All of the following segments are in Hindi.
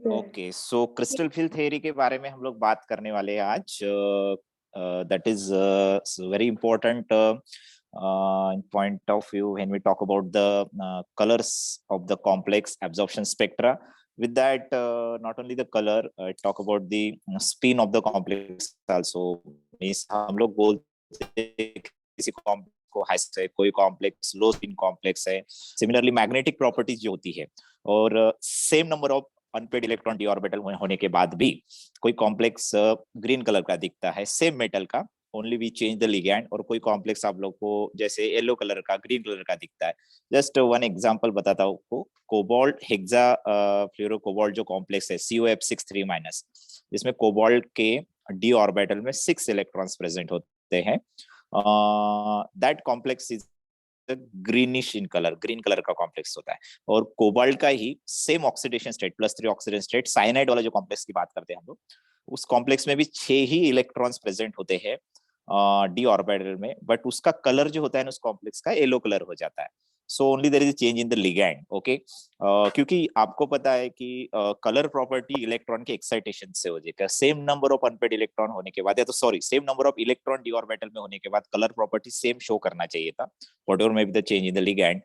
Okay, so crystal field theory के बारे में हम लोग बात करने वाले हैं आज। That is very important point of view when we talk about the colors of the complex absorption spectra. With that, not only the color, talk about the spin of the complex also. means हम लोग बोलते हैं किसी complex को हाई है, कोई कॉम्प्लेक्स लो स्पिन कॉम्प्लेक्स है। सिमिलरली मैग्नेटिक प्रॉपर्टीज जो होती है, और same number of unpaired electron d orbital होने के बाद भी कोई कॉम्प्लेक्स ग्रीन कलर का दिखता है, सेम मेटल का, only we change the ligand. और कोई कॉम्प्लेक्स आप लोग को जैसे येलो कलर का, ग्रीन कलर का दिखता है। जस्ट वन एग्जांपल बताता हूँ आपको। कोबाल्ट हेक्सा फ्लोरो कोबाल्ट जो कॉम्प्लेक्स है COF6 3-, जिसमें कोबाल्ट के डी ऑर्बिटल में 6 इलेक्ट्रॉन्स प्रेजेंट होते हैं। That complex is greenish in colour, green colour का कॉम्प्लेक्स होता है। और कोबाल्ट का ही same oxidation state, +3 oxidation state, cyanide वाला जो कॉम्प्लेक्स की बात करते हैं हम लोग, उस कॉम्प्लेक्स में भी 6 ही इलेक्ट्रॉन्स प्रेजेंट होते हैं डी ऑर्बिटल में, बट उसका कलर जो होता है ना उस कॉम्प्लेक्स का येलो कलर हो जाता है। So only there is a change in the ligand. Okay, क्योंकि आपको पता है कि कलर प्रॉपर्टी इलेक्ट्रॉन के एक्साइटेशन से हो जाएगा। Same number of unpaired electron होने के बाद, या तो sorry, same number of electron d orbital में होने के बाद कलर प्रॉपर्टी सेम शो करना चाहिए था, whatever may be the change in the ligand.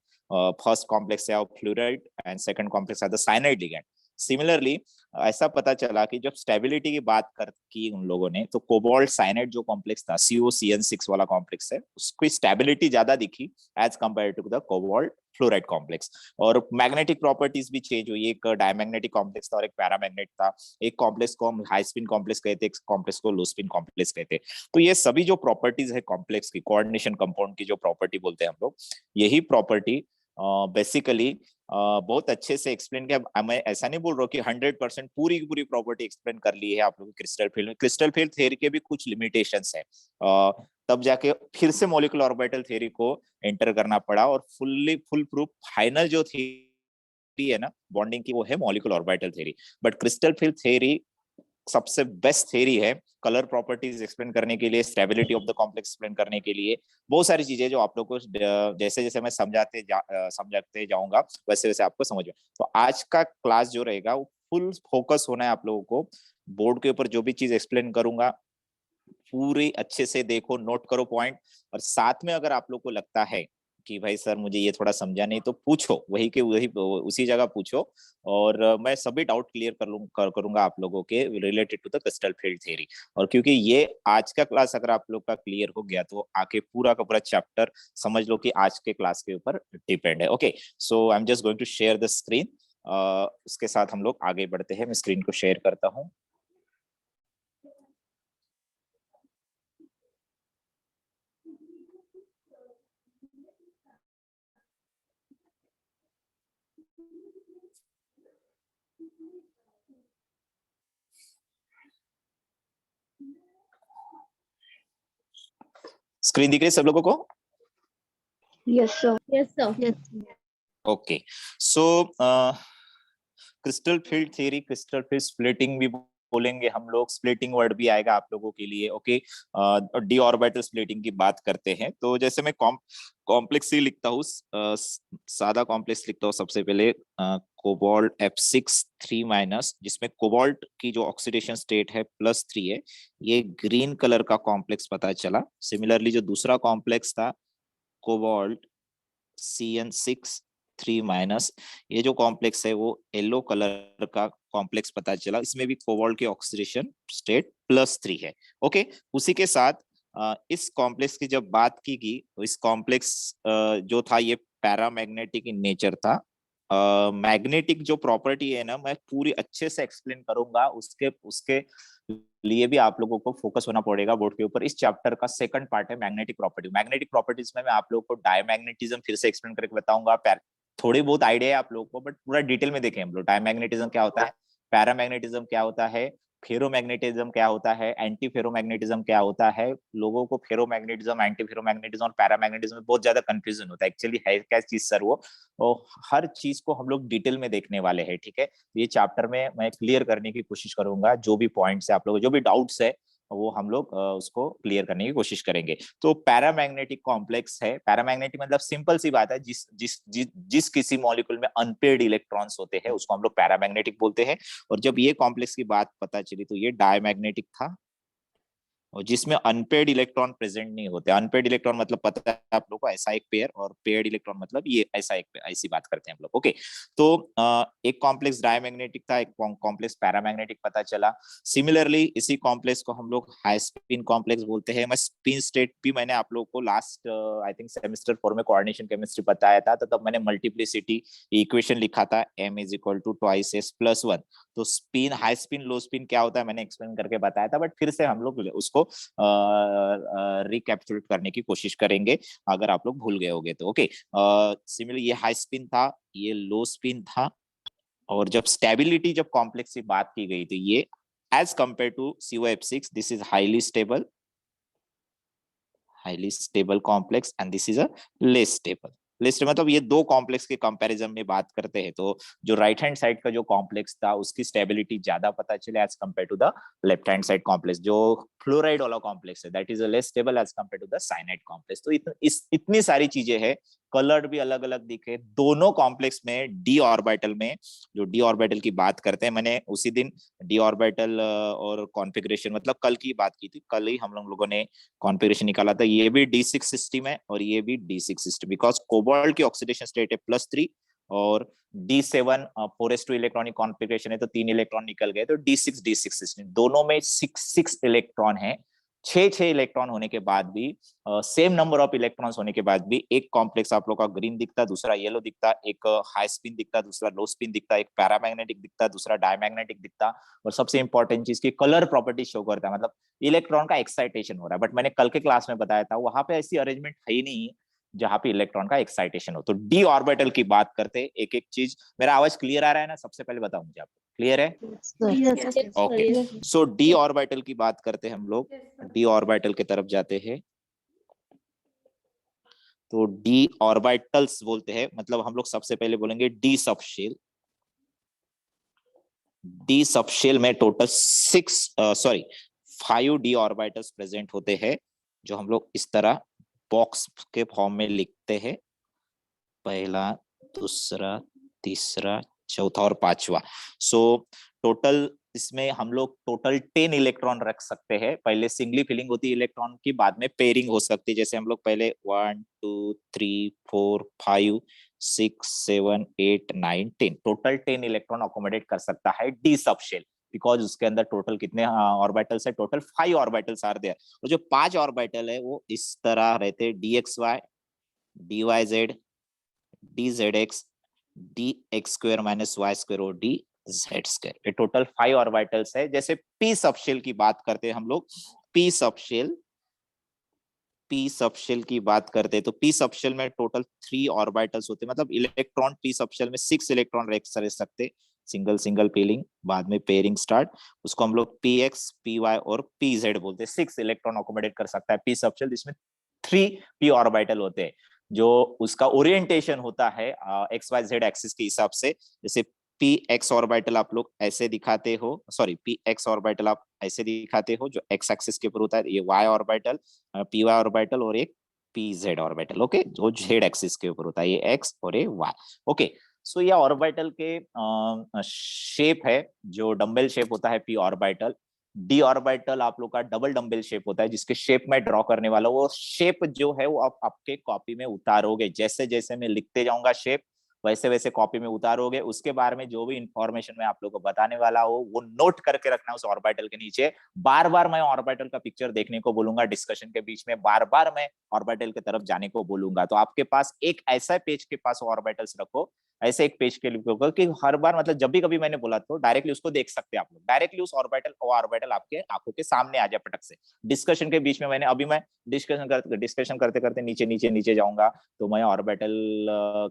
First complex है फ्लोराइड एंड सेकंड कॉम्प्लेक्स है द साइनाइड लिगैंड। सिमिलरली ऐसा पता चला कि जब स्टेबिलिटी की बात कर की उन लोगों ने, तो कोबाल्ट साइनाइड जो कॉम्प्लेक्स था, COCN6 वाला कॉम्प्लेक्स है, उसकी स्टेबिलिटी ज्यादा दिखी as compare to the cobalt fluoride complex. और मैग्नेटिक प्रॉपर्टीज भी चेंज हुई। एक डायमैग्नेटिक कॉम्प्लेक्स था और एक पैरामैग्नेट था। एक कॉम्प्लेक्स को हम हाई स्पिन कॉम्प्लेक्स कहते, एक कॉम्प्लेक्स को लो स्पिन कॉम्प्लेक्स कहते। तो ये सभी जो प्रॉपर्टीज है कॉम्प्लेक्स की, कोऑर्डिनेशन कंपाउंड की जो प्रॉपर्टी बोलते हैं हम लोग, यही प्रॉपर्टी बेसिकली बहुत अच्छे से एक्सप्लेन किया। मैं ऐसा नहीं बोल रहा हूँ कि 100% पूरी की पूरी प्रॉपर्टी एक्सप्लेन कर ली है आप लोगों की क्रिस्टल फील्ड में। क्रिस्टल फील्ड थ्योरी के भी कुछ लिमिटेशंस है, तब जाके फिर से मॉलिक्यूलर ऑर्बिटल थ्योरी को एंटर करना पड़ा, और फुल प्रूफ फाइनल जो थ्योरी है ना बॉन्डिंग की, वो है molecular orbital theory. But crystal field theory सबसे बेस्ट थ्योरी है कलर प्रॉपर्टीज एक्सप्लेन करने के लिए, stability of the complex explain करने के लिए। बहुत सारी चीजें जो आप लोग को जैसे जैसे मैं समझाते जाऊंगा वैसे वैसे आपको समझ में। तो आज का क्लास जो रहेगा वो फुल फोकस होना है आप लोगों को। बोर्ड के ऊपर जो भी चीज एक्सप्लेन करूंगा पूरी अच्छे से देखो, नोट करो पॉइंट। और साथ में अगर आप लोग को लगता है कि भाई सर मुझे ये थोड़ा समझा नहीं, तो पूछो, वही के वही उसी जगह पूछो, और मैं सभी डाउट क्लियर करूंगा आप लोगों के related to the crystal field theory. और क्योंकि ये आज का क्लास अगर आप लोग का क्लियर हो गया, तो आके पूरा का पूरा चैप्टर समझ लो कि आज के क्लास के ऊपर डिपेंड है। Okay, so I am just going to share the screen. उसके साथ हम लोग आगे बढ़ते हैं। मैं स्क्रीन को शेयर करता हूँ। स्क्रीन दिख रही है सब लोगों को? Yes, sir. Yes, sir. Yes. Okay, so crystal field theory, crystal field splitting भी बोलेंगे हम लोग, स्प्लिटिंग वर्ड भी आएगा आप लोगों के लिए। ओके, डी ऑर्बिटल स्प्लिटिंग की बात करते हैं, तो जैसे मैं कॉम्प्लेक्स ही लिखता हूँ, सादा कॉम्प्लेक्स लिखता हूँ सबसे पहले। कोबाल्ट F6 3-, जिसमें कोबाल्ट की जो ऑक्सीडेशन स्टेट है +3 है, ये ग्रीन कलर का कॉम्प्लेक्स पता चला। सिमिलरली जो दूसरा कॉम्प्लेक्स था कोबाल्ट CN6 3-, ये जो कॉम्प्लेक्स है वो येलो कलर का कॉम्प्लेक्स पता चला। इसमें भी कोबाल्ट की ऑक्सीडेशन स्टेट +3 है। ओके, उसी के साथ इस कॉम्प्लेक्स की जब बात की गई, तो इस कॉम्प्लेक्स जो था ये पैरामैग्नेटिक इन नेचर था। मैग्नेटिक जो प्रॉपर्टी है ना, मैं पूरी अच्छे से एक्सप्लेन करूंगा। उसके उसके लिए भी आप लोगों को फोकस होना पड़ेगा बोर्ड के ऊपर। इस चैप्टर का सेकंड पार्ट है मैग्नेटिक प्रॉपर्टी। मैग्नेटिक प्रॉपर्टीज में मैं आप लोगों को डायमैग्नेटिज्म फिर से एक्सप्लेन करके बताऊंगा। थोड़ी बहुत आइडिया है आप लोगों को, बट पूरा डिटेल में देखें हम लोग। डायमैग्नेटिज्म क्या होता है, पैरामैग्नेटिज्म क्या होता है, फेरोमैग्नेटिज्म क्या होता है, एंटी फेरोमैग्नेटिज्म क्या होता है। लोगों को फेरोमैग्नेटिज्म, एंटी फेरोमैग्नेटिज्म और पैरामैग्नेटिज्म में बहुत ज्यादा कंफ्यूजन होता है। एक्चुअली है क्या चीज सर वो, और हर चीज को हम लोग डिटेल में देखने वाले हैं। ठीक है, ये चैप्टर में मैं क्लियर करने की कोशिश करूंगा। जो भी पॉइंट्स है आप लोगों को, जो भी डाउट्स है वो हम लोग उसको क्लियर करने की कोशिश करेंगे। तो पैरामैग्नेटिक कॉम्प्लेक्स है, पैरामैग्नेटिक मतलब सिंपल सी बात है, जिस किसी मॉलिक्यूल में अनपेयर्ड इलेक्ट्रॉन्स होते हैं उसको हम लोग पैरामैग्नेटिक बोलते हैं। और जब ये कॉम्प्लेक्स की बात पता चली तो ये डायमैग्नेटिक था, और जिसमें अनपेड इलेक्ट्रॉन प्रेजेंट नहीं होते। अनपेड इलेक्ट्रॉन मतलब पता है आप लोगों को, ऐसा एक पेयर, और पेयर्ड इलेक्ट्रॉन मतलब ये ऐसा एक पेयर, ऐसी बात करते हैं हम लोग। ओके, तो एक कॉम्प्लेक्स डायमैग्नेटिक था, एक कॉम्प्लेक्स पैरामैग्नेटिक पता चला। सिमिलरली इसी कॉम्प्लेक्स को हम लोग हाई स्पिन कॉम्प्लेक्स बोलते हैं। मैं स्पिन स्टेट भी मैंने आप लोगों को लास्ट आई थिंक सेमेस्टर 4 में कोऑर्डिनेशन केमिस्ट्री बताया था, तो तब मैंने मल्टीप्लिसिटी इक्वेशन लिखा था, m is equal to twice s plus 1। तो spin, high spin, low spin क्या होता है मैंने एक्सप्लेन करके बताया था, बट फिर से हम लोग उसको रिकैप्चुलेट करने की कोशिश करेंगे अगर आप लोग भूल गए होंगे तो। ओके, सिमिलरली ये हाई स्पिन था, ये लो स्पिन था, और जब स्टेबिलिटी, जब कॉम्प्लेक्स की बात की गई थी, ये as compare to COF6 this is highly stable complex, and this is a less stable. Least मतलब ये दो कॉम्प्लेक्स के कंपैरिजन में बात करते हैं, तो जो राइट हैंड साइड का जो कॉम्प्लेक्स था उसकी स्टेबिलिटी ज्यादा पता चले as compare to the left hand side complex. जो फ्लोराइड वाला कॉम्प्लेक्स है that is a less stable as compare to the cyanide complex. तो इतनी सारी चीजें हैं, कलर्ड भी अलग अलग दिखे दोनों कॉम्प्लेक्स में। डी ऑर्बिटल में, जो डी ऑर्बिटल की बात करते हैं, मैंने उसी दिन डी ऑर्बिटल और कॉन्फ़िगरेशन मतलब कल की बात की थी, कल ही हम लोगों ने कॉन्फ़िगरेशन निकाला था। ये भी D6 सिस्टम है और ये भी D6 सिस्टम, बिकॉज कोबाल्ट की ऑक्सीडेशन स्टेट है +3 और D7 4s2 इलेक्ट्रॉनिक कॉन्फ़िगरेशन है, तो 3 इलेक्ट्रॉन निकल गए, तो D6 सिस्टम दोनों में 6 इलेक्ट्रॉन है। 6 इलेक्ट्रॉन होने के बाद भी, सेम नंबर ऑफ इलेक्ट्रॉन्स होने के बाद भी, एक कॉम्प्लेक्स आप लोग का ग्रीन दिखता, दूसरा येलो दिखता, एक हाई स्पिन दिखता, दूसरा लो स्पिन दिखता, एक पैरामैग्नेटिक दिखता, दूसरा डायमैग्नेटिक दिखता। और सबसे इंपॉर्टेंट चीज की कलर प्रॉपर्टी शो करता है, मतलब इलेक्ट्रॉन का एक्साइटेशन हो रहा है। बट मैंने कल के क्लास में बताया था वहां पे ऐसी अरेंजमेंट है ही नहीं जहां पे इलेक्ट्रॉन का एक्साइटेशन हो। तो डी ऑर्बिटल की बात करते एक एक चीज। मेरा आवाज क्लियर आ रहा है ना? सबसे पहले बताओ मुझे, आपको क्लियर है? ओके, सो डी ऑर्बिटल की बात करते हैं हम लोग, डी ऑर्बिटल की तरफ जाते हैं। तो डी ऑर्बिटल्स बोलते हैं, मतलब हम लोग सबसे पहले बोलेंगे डी सबशेल। डी सबशेल में टोटल 5 डी ऑर्बिटल्स प्रेजेंट होते हैं, जो हम लोग इस तरह बॉक्स के फॉर्म में लिखते हैं, पहला, दूसरा, तीसरा, चौथा और पांचवा। सो टोटल इसमें हम लोग टोटल 10 इलेक्ट्रॉन रख सकते हैं। पहले सिंगली फिलिंग होती है इलेक्ट्रॉन की, बाद में पेयरिंग हो सकती है। जैसे हम लोग पहले 1 2 3 4 5 6 7 8 9 10 टोटल 10 इलेक्ट्रॉन अकोमोडेट कर सकता है डी सबशेल, बिकॉज उसके अंदर टोटल कितने ऑर्बिटल्स है? Total 5 orbitals are there. और जो 5 ऑर्बिटल है वो इस तरह रहते हैं, DXY, DYZ, DZX, DX square minus Y square और DZ स्क्वायर। ये टोटल 5 ऑर्बिटल्स है। जैसे पी सबशेल की बात करते हैं हम लोग, पी सबशेल की बात करते हैं, तो पी सबशेल में टोटल 3 ऑर्बिटल्स होते हैं, मतलब इलेक्ट्रॉन पी सबशेल में 6 इलेक्ट्रॉन रह सकते, सिंगल सिंगल पेयरिंग, बाद में पेयरिंग स्टार्ट, उसको हम लोग PX, PY और PZ बोलते हैं। 6 इलेक्ट्रॉन अकोमोडेट कर सकता है पी सबशेल, जिसमें 3 पी ऑर्बिटल होते हैं। जो उसका ओरिएंटेशन होता है XYZ एक्सिस के हिसाब से, जैसे पी एक्स ऑर्बिटल आप लोग ऐसे दिखाते हो, सॉरी पी एक्स ऑर्बिटल आप ऐसे दिखाते हो जो एक्स एक्सिस के ऊपर होता है, ये वाई ऑर्बिटल, PY ऑर्बिटल, और एक PZ ऑर्बिटल। ओके, जो जेड एक्सिस के ऊपर होता है, ये एक्स और ये वाई। ओके, सो ये ऑर्बिटल के शेप है, जो डंबल शेप होता है पी ऑर्बिटल। डी ऑर्बिटल आप लोग का डबल डंबल शेप होता है, जिसके शेप में ड्रॉ करने वाला, वो शेप जो है वो आप आपके कॉपी में उतारोगे। जैसे जैसे मैं लिखते जाऊंगा शेप, वैसे वैसे कॉपी में उतारोगे। उसके बारे में जो भी इंफॉर्मेशन मैं आप लोगों को बताने वाला हूँ वो नोट करके रखना उस ऑर्बिटल के नीचे। बार बार मैं ऑर्बिटल का पिक्चर देखने को बोलूंगा, डिस्कशन के बीच में बार बार मैं ऑर्बिटल की तरफ जाने को बोलूंगा। तो आपके पास एक ऐसा पेज के पास ऑर्बिटल्स रखो, ऐसे एक पेज के लिए होगा कि हर बार, मतलब जब भी कभी मैंने बोला तो डायरेक्टली उसको देख सकते हैं आप लोग, डायरेक्टली उस ऑर्बिटल आपके आंखों के सामने आ जाए पटक से। डिस्कशन के बीच में मैंने अभी मैं डिस्कशन करते करते नीचे नीचे नीचे जाऊंगा, तो मैं ऑर्बिटल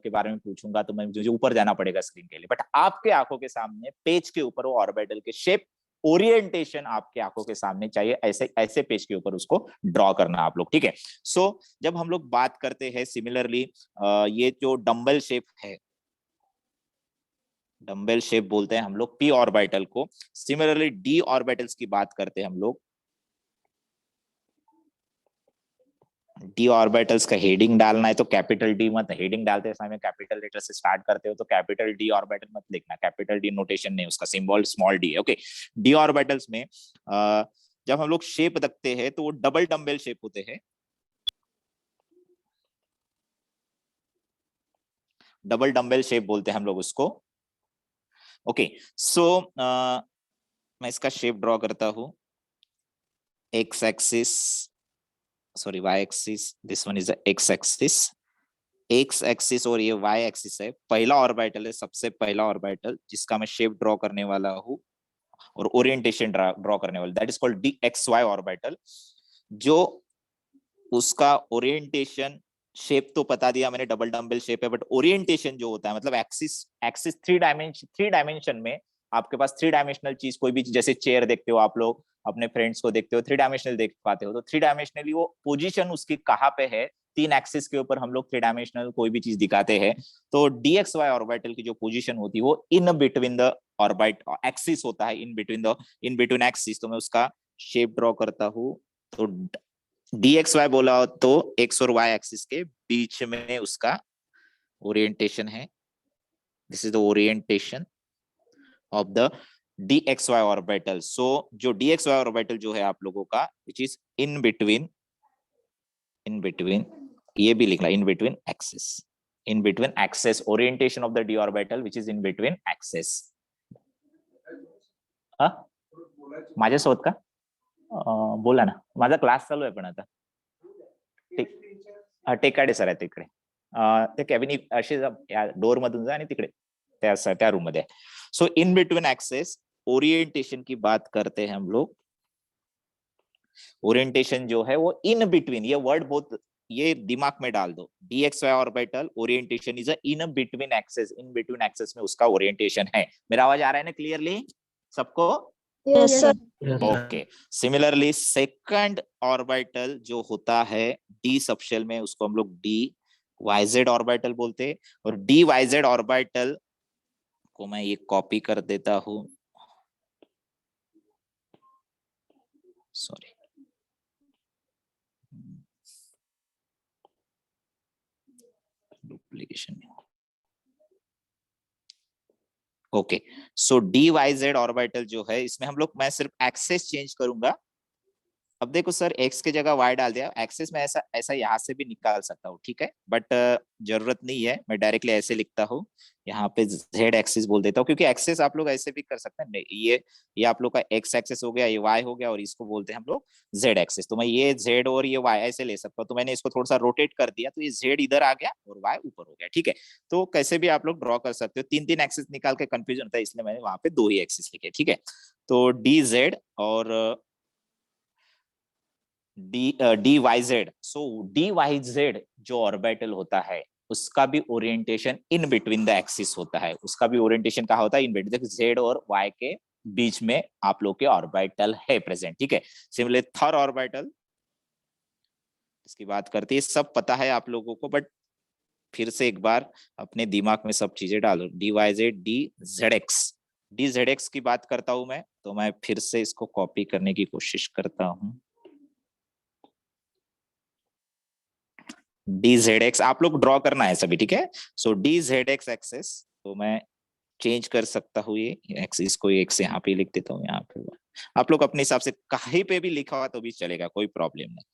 के बारे में पूछूंगा तो मैं मुझे ऊपर जाना पड़ेगा स्क्रीन के लिए, बट आपके आंखों के सामने पेज के ऊपर वो ऑर्बिटल के शेप, ओरिएंटेशन आपके आंखों के सामने चाहिए, ऐसे ऐसे पेज के ऊपर उसको ड्रॉ करना आप लोग, ठीक है। सो जब हम लोग बात करते हैं सिमिलरली, ये जो डंबल शेप है, डंबल शेप बोलते हैं हम लोग पी ऑर्बिटल को। सिमिलरली डी ऑर्बिटल्स की बात करते हैं हम लोग, डी ऑर्बिटल्स का हेडिंग डालना है तो कैपिटल डी मत, हेडिंग डालते समय कैपिटल लेटर से स्टार्ट करते हो तो कैपिटल डी ऑर्बिटल मत लिखना, कैपिटल डी नोटेशन नहीं, उसका सिंबल स्मॉल डी है। ओके, डी ऑर्बिटल्स में जब हम लोग शेप देखते हैं तो वो डबल डम्बेल शेप होते हैं, डबल डम्बेल शेप बोलते हैं हम लोग उसको। ओके, सो मैं इसका शेप ड्रॉ करता हूं, x axis, sorry y axis, this one is x axis, x axis और ये वाई एक्सिस है, पहला ऑर्बिटल है, सबसे पहला ऑर्बिटल जिसका मैं शेप ड्रॉ करने वाला हूँ और ओरिएंटेशन ड्रॉ करने वाला, that is called d x y orbital. जो उसका ओरिएंटेशन, शेप तो बता दिया मैंने, डबल डम्बल शेप है, बट ओरिएंटेशन जो होता है मतलब एक्सिस, एक्सिस थ्री डायमेंशन में आपके पास थ्री डायमेंशनल चीज कोई भी, जैसे चेयर देखते हो आप लोग, अपने फ्रेंड्स को देखते हो थ्री डायमेंशनल देख पाते हो, तो थ्री डायमेंशनली वो पोजीशन उसकी कहाँ पे है, तीन एक्सिस के ऊपर हम लोग थ्री डायमेंशनल कोई भी चीज दिखाते हैं, तो डीएक्स वाई ऑर्बिटल की जो पोजीशन होती है वो इन बिटवीन द ऑर्बिट एक्सिस होता है, इन बिटवीन एक्सिस। तो मैं उसका शेप ड्रॉ करता हूँ, तो dxy बोला तो x और y एक्सिस के बीच में उसका ओरिएंटेशन है, this is the orientation of the dxy orbital. So जो dxy ऑर्बिटल जो है आप लोगों का, which is in between, in between, ये भी लिखना in between axis, in between axes, orientation of the D orbital which is in between axes. माझ्यासोबत का बोला ना, माझा क्लास चालू आहे पण आता टेकाडे सर आहे तिकडे, ते कॅबिन असे डोर मधून जा आणि तिकडे त्या रूम मध्ये। सो इन बिटवीन एक्सेस ओरिएंटेशन की बात करते हैं हम लोग, ओरिएंटेशन जो है वो इन बिटवीन, ये वर्ड बहुत, ये दिमाग में डाल दो, dxy orbital orientation is in between axes, in between axes में उसका ओरिएंटेशन है। मेरा आवाज आ रहा है ना क्लियरली सबको? Yes, sir. Okay, similarly second orbital जो होता है डी सबशेल में, उसको हम लोग डी वाईजेड ऑर्बिटल बोलते हैं, और डी वाईजेड ऑर्बिटल को मैं ये कॉपी कर देता हूं, सॉरी, डुप्लीकेशन। ओके, सो डी वाईजेड ऑर्बिटल जो है इसमें हम लोग, मैं सिर्फ एक्सेस चेंज करूंगा। अब देखो सर, एक्स की जगह वाई डाल दिया, एक्सेस में ऐसा ऐसा यहाँ से भी निकाल सकता हूँ, ठीक है, बट जरूरत नहीं है, मैं डायरेक्टली ऐसे लिखता हूँ, यहाँ पे जेड एक्सिस बोल देता हूँ, क्योंकि एक्सेस आप लोग ऐसे भी कर सकते हैं, ये आप लोग का एक्स एक्सेस हो गया, ये वाई हो गया, और इसको बोलते हैं हम लोग जेड एक्सेस, तो मैं ये जेड और ये वाई ऐसे ले सकता हूँ, तो मैंने इसको थोड़ा सा रोटेट कर दिया, तो ये जेड इधर आ गया और वाई ऊपर हो गया, ठीक है। तो कैसे भी आप लोग ड्रॉ कर सकते हो, तीन तीन एक्सेस निकाल के कंफ्यूजन होता है, इसलिए मैंने वहां पे दो ही एक्सेस लिखे, ठीक है। तो डी जेड और डी वाई जेड, सो डी वाई जेड जो ऑर्बिटल होता है उसका भी orientation in between the axis होता है, उसका भी ओरिएंटेशन कहाँ होता है, इन बिटवीन जेड और वाई के बीच में आप लोग के ऑर्बिटल है प्रेजेंट, ठीक है। सिमिलरली थर्ड ऑर्बिटल, इसकी बात करते हैं, सब पता है आप लोगों को, बट फिर से एक बार अपने दिमाग में सब चीजें डालो, d Y Z D Z x, d Z x की बात करता हूं मैं, तो मैं फिर से इसको कॉपी करने की कोशिश करता हूं, डी जेड एक्स आप लोग ड्रॉ करना है सभी, ठीक है। सो डी जेड एक्स एक्सेस, तो मैं चेंज कर सकता हूँ, ये एक्सिस को एक्स यहाँ पे लिख देता हूँ, यहाँ पे आप लोग अपने हिसाब से कहीं पे भी लिखा हुआ तो भी चलेगा, कोई प्रॉब्लम नहीं,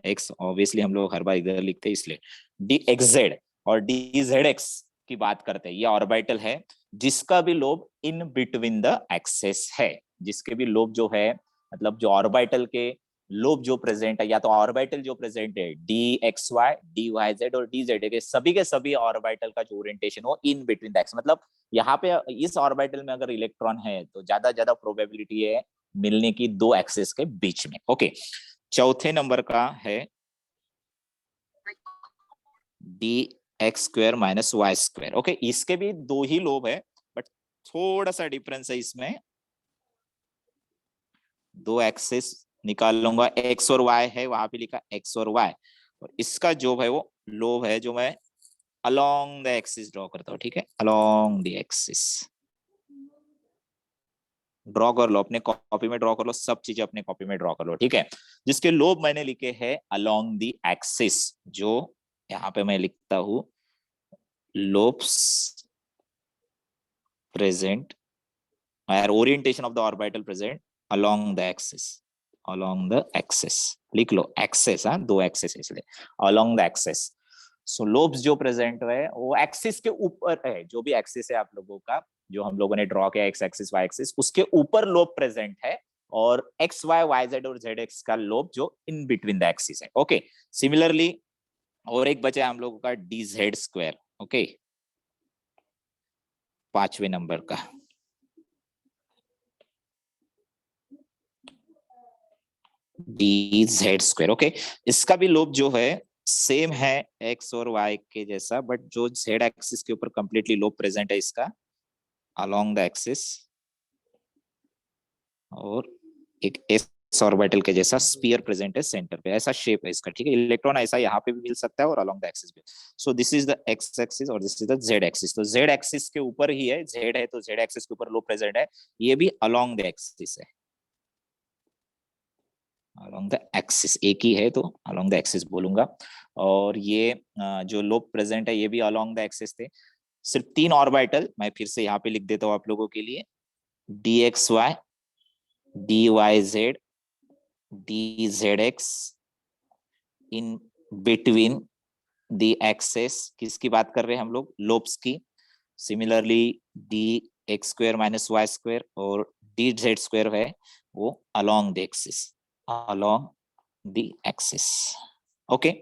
एक्स ऑब्वियसली हम लोग हर बार इधर लिखते हैं इसलिए डी एक्स जेड, और डी जेड एक्स की बात करते हैं, ये ऑर्बिटल है जिसका भी lobe in between the axes है, जिसके भी लोब जो है, मतलब जो ऑर्बिटल के लोब जो प्रेजेंट है, या तो ऑर्बिटल जो प्रेजेंट है d x Y D Y Z और डी जेड के सभी ऑर्बिटल का जो ओरिएंटेशन हो इन बिटवीन द एक्स, मतलब यहाँ पे इस ऑर्बिटल में अगर इलेक्ट्रॉन है तो ज्यादा प्रोबेबिलिटी है मिलने की दो एक्सिस के बीच में। ओके, चौथे नंबर का है d x square minus Y square. Okay, इसके भी दो ही लोब है, बट थोड़ा सा डिफरेंस है इसमें, दो एक्सिस निकाल लूंगा, एक्स और वाई है, वहां पे लिखा एक्स और वाई, और इसका जो है वो लोब है जो मैं अलोंग द एक्सिस ड्रॉ करता हूँ, ठीक है, अलोंग द एक्सिस, ड्रॉ कर लो, अपने कॉपी में ड्रॉ कर लो, सब चीजें अपने कॉपी में ड्रॉ कर लो, ठीक है। जिसके लोब मैंने लिखे हैं अलोंग द एक्सिस, जो यहाँ पे मैं लिखता हूं लोब्स प्रेजेंट और orientation of the orbital present along the axis, along the axis लिख लो, एक्सेस, हाँ दो एक्सेस इसलिए along the axis. So lobes जो प्रेजेंट है वो एक्सिस के ऊपर है, जो भी एक्सिस है आप लोगों का, जो हम लोगों ने ड्रॉ किया एक्स एक्सिस वाई एक्सिस, उसके ऊपर लोब प्रेजेंट है, और एक्स वाई वाई जेड और जेड एक्स का लोब जो इन बिटवीन द एक्सिस है। ओके, सिमिलरली और एक बचा हम लोगों का डी जेड स्क्वायर, ओके, 5वें नंबर का डी जेड स्क्वायर। ओके, इसका भी लोब जो है सेम है एक्स और वाई के जैसा, बट जो जेड एक्सिस के ऊपर कंप्लीटली लोब प्रेजेंट है इसका अलोंग द एक्सिस, और एक एस ऑर्बिटल के जैसा स्फीयर प्रेजेंट है सेंटर पे, ऐसा शेप है इसका, ठीक है। इलेक्ट्रॉन ऐसा यहाँ पे भी मिल सकता है और अलोंग द एक्सिस भी। So this is the X axis और this is the Z axis. तो जेड एक्सिस के ऊपर ही है, जेड है तो जेड एक्सिस के ऊपर लोब प्रेजेंट है, ये भी अलोंग द एक्सिस है, अलोंग द एक्सिस एक ही है तो अलोंग द एक्सिस बोलूंगा। और ये जो लोब प्रेजेंट है ये भी अलोंग द एक्सिस थे। सिर्फ 3 ऑर्बिटल मैं फिर से यहाँ पे लिख देता हूँ आप लोगों के लिए, D x Y, D Y Z, D Z X in between the axes, किसकी बात कर रहे हैं हम लोग, लोब्स की। Similarly D x square minus Y square और डी जेड स्क्वायर है वो along the axis, along the axis. Okay,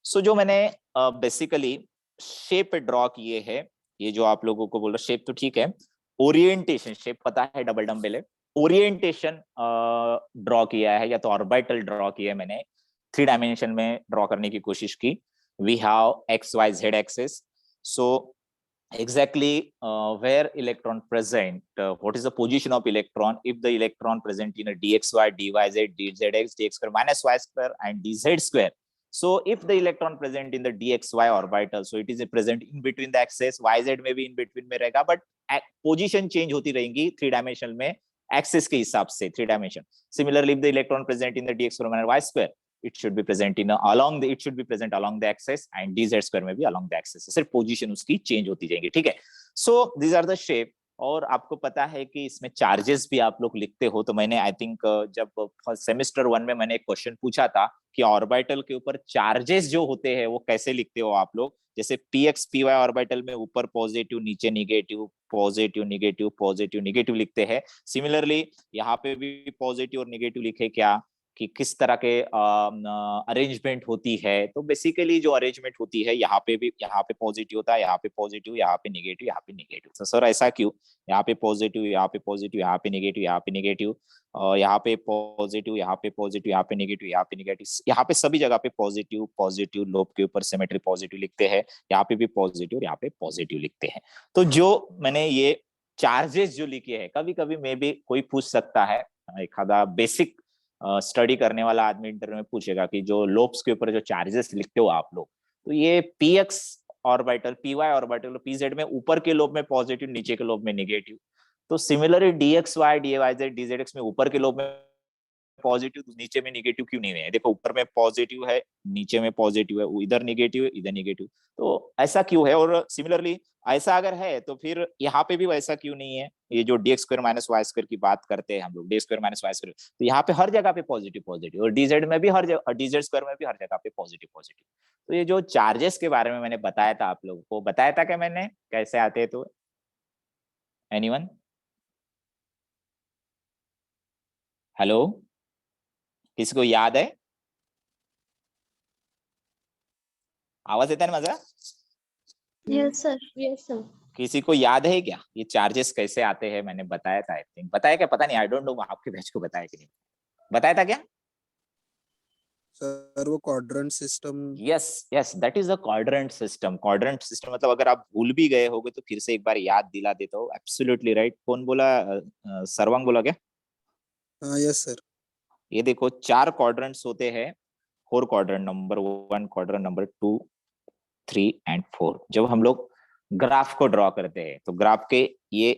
so जो मैंने बेसिकली शेप ड्रॉ किए हैं, ये जो आप लोगों को बोल रहा शेप तो ठीक है, ओरिएंटेशन शेप पता है डबल डम्बल है, ओरिएंटेशन ड्रॉ किया है या तो ऑर्बिटल ड्रॉ किया है मैंने, 3 डायमेंशन में ड्रॉ करने की कोशिश की। We have x y z axis, so exactly where electron present, what is the position of electron if the electron present in a dxy dyz dzx dx square minus y square and dz square. So if the electron present in the dxy orbital, so it is present in between the axis, yz में भी in between में रहेगा, but position change होती रहेंगी 3 dimensional में axis के हिसाब से 3 dimension. Similarly if the electron present in the dx square minus y square, it should be present in along the, it should be present along the axis and dz square में भी along the axis, सिर्फ पोजीशन उसकी चेंज होती जाएंगी, ठीक है। So this are the shape. और आपको पता है कि इसमें चार्जेस भी आप लोग लिखते हो, तो मैंने आई थिंक जब फर्स्ट सेमेस्टर 1 में मैंने एक क्वेश्चन पूछा था कि ऑर्बिटल के ऊपर चार्जेस जो होते हैं वो कैसे लिखते हो आप लोग, जैसे p x p y orbital में ऊपर पॉजिटिव नीचे negative, positive negative positive negative लिखते हैं। सिमिलरली यहाँ पे भी पॉजिटिव और निगेटिव लिखे क्या, कि किस तरह के अरेंजमेंट होती है। तो बेसिकली जो अरेंजमेंट होती है यहाँ पे भी, यहाँ पे पॉजिटिव होता है, यहाँ पे पॉजिटिव, यहाँ पे निगेटिव, यहाँ पे निगेटिव। तो सर ऐसा क्यों, यहाँ पे पॉजिटिव, यहाँ पे पॉजिटिव, यहाँ पे निगेटिव, यहाँ पे निगेटिव, यहाँ पे पॉजिटिव, यहाँ पे पॉजिटिव, यहाँ पे निगेटिव, यहाँ पे निगेटिव, यहाँ पे सभी जगह पे पॉजिटिव पॉजिटिव, लोब के ऊपर सिमेट्री पॉजिटिव लिखते हैं, यहाँ पे भी पॉजिटिव, यहाँ पे पॉजिटिव लिखते हैं। तो जो मैंने ये चार्जेस जो लिखे हैं, कभी कभी मे भी कोई पूछ सकता है, एक आधा बेसिक स्टडी करने वाला आदमी इंटरव्यू में पूछेगा कि जो लोब्स के ऊपर जो चार्जेस लिखते हो आप लोग, तो ये p x orbital, p y orbital, p z में ऊपर के लोब में पॉजिटिव, नीचे के लोब में निगेटिव। तो similarly D x Y D Y Z D Z x में ऊपर के लोब में पॉजिटिव, नीचे में निगेटिव क्यों नहीं है, देखो ऊपर में पॉजिटिव है, नीचे में पॉजिटिव है, इधर निगेटिव है, इधर निगेटिव, तो ऐसा क्यों है। और सिमिलरली ऐसा अगर है तो फिर यहाँ पे भी वैसा क्यों नहीं है, ये जो d x square minus Y square की बात करते हैं हम लोग, d square minus Y square, तो यहाँ पे हर जगह पे पॉजिटिव पॉजिटिव, और डीजेड में भी हर जगह, डीजेड स्क्वायर में भी हर जगह पे पॉजिटिव पॉजिटिव। तो ये जो चार्जेस के बारे में मैंने बताया था आप लोगों को, बताया था क्या मैंने कैसे आते हैं, तो एनीवन, हेलो, किसी को याद है, आवाज येता है ना माझा, Yes, sir. Yes, sir. किसी को याद है क्या ये चार्जेस कैसे आते हैं, मैंने बताया था, आई थिंक बताया क्या, पता नहीं, आई डोंट नो आपके बैच को बताया कि नहीं, बताया था क्या। सर वो quadrant system, yes yes, that is the quadrant system. Quadrant system मतलब अगर आप भूल भी गए होगे तो फिर से एक बार याद दिला देता हूँ। एब्सोल्युटली राइट, कौन बोला, सर्वांग बोला क्या। हाँ यस सर। ये देखो 4 क्वाड्रेंट्स होते हैं, 4 quadrant, number 1 quadrant, number 2 3 and 4। जब हम लोग ग्राफ को ड्रॉ करते हैं तो ग्राफ के ये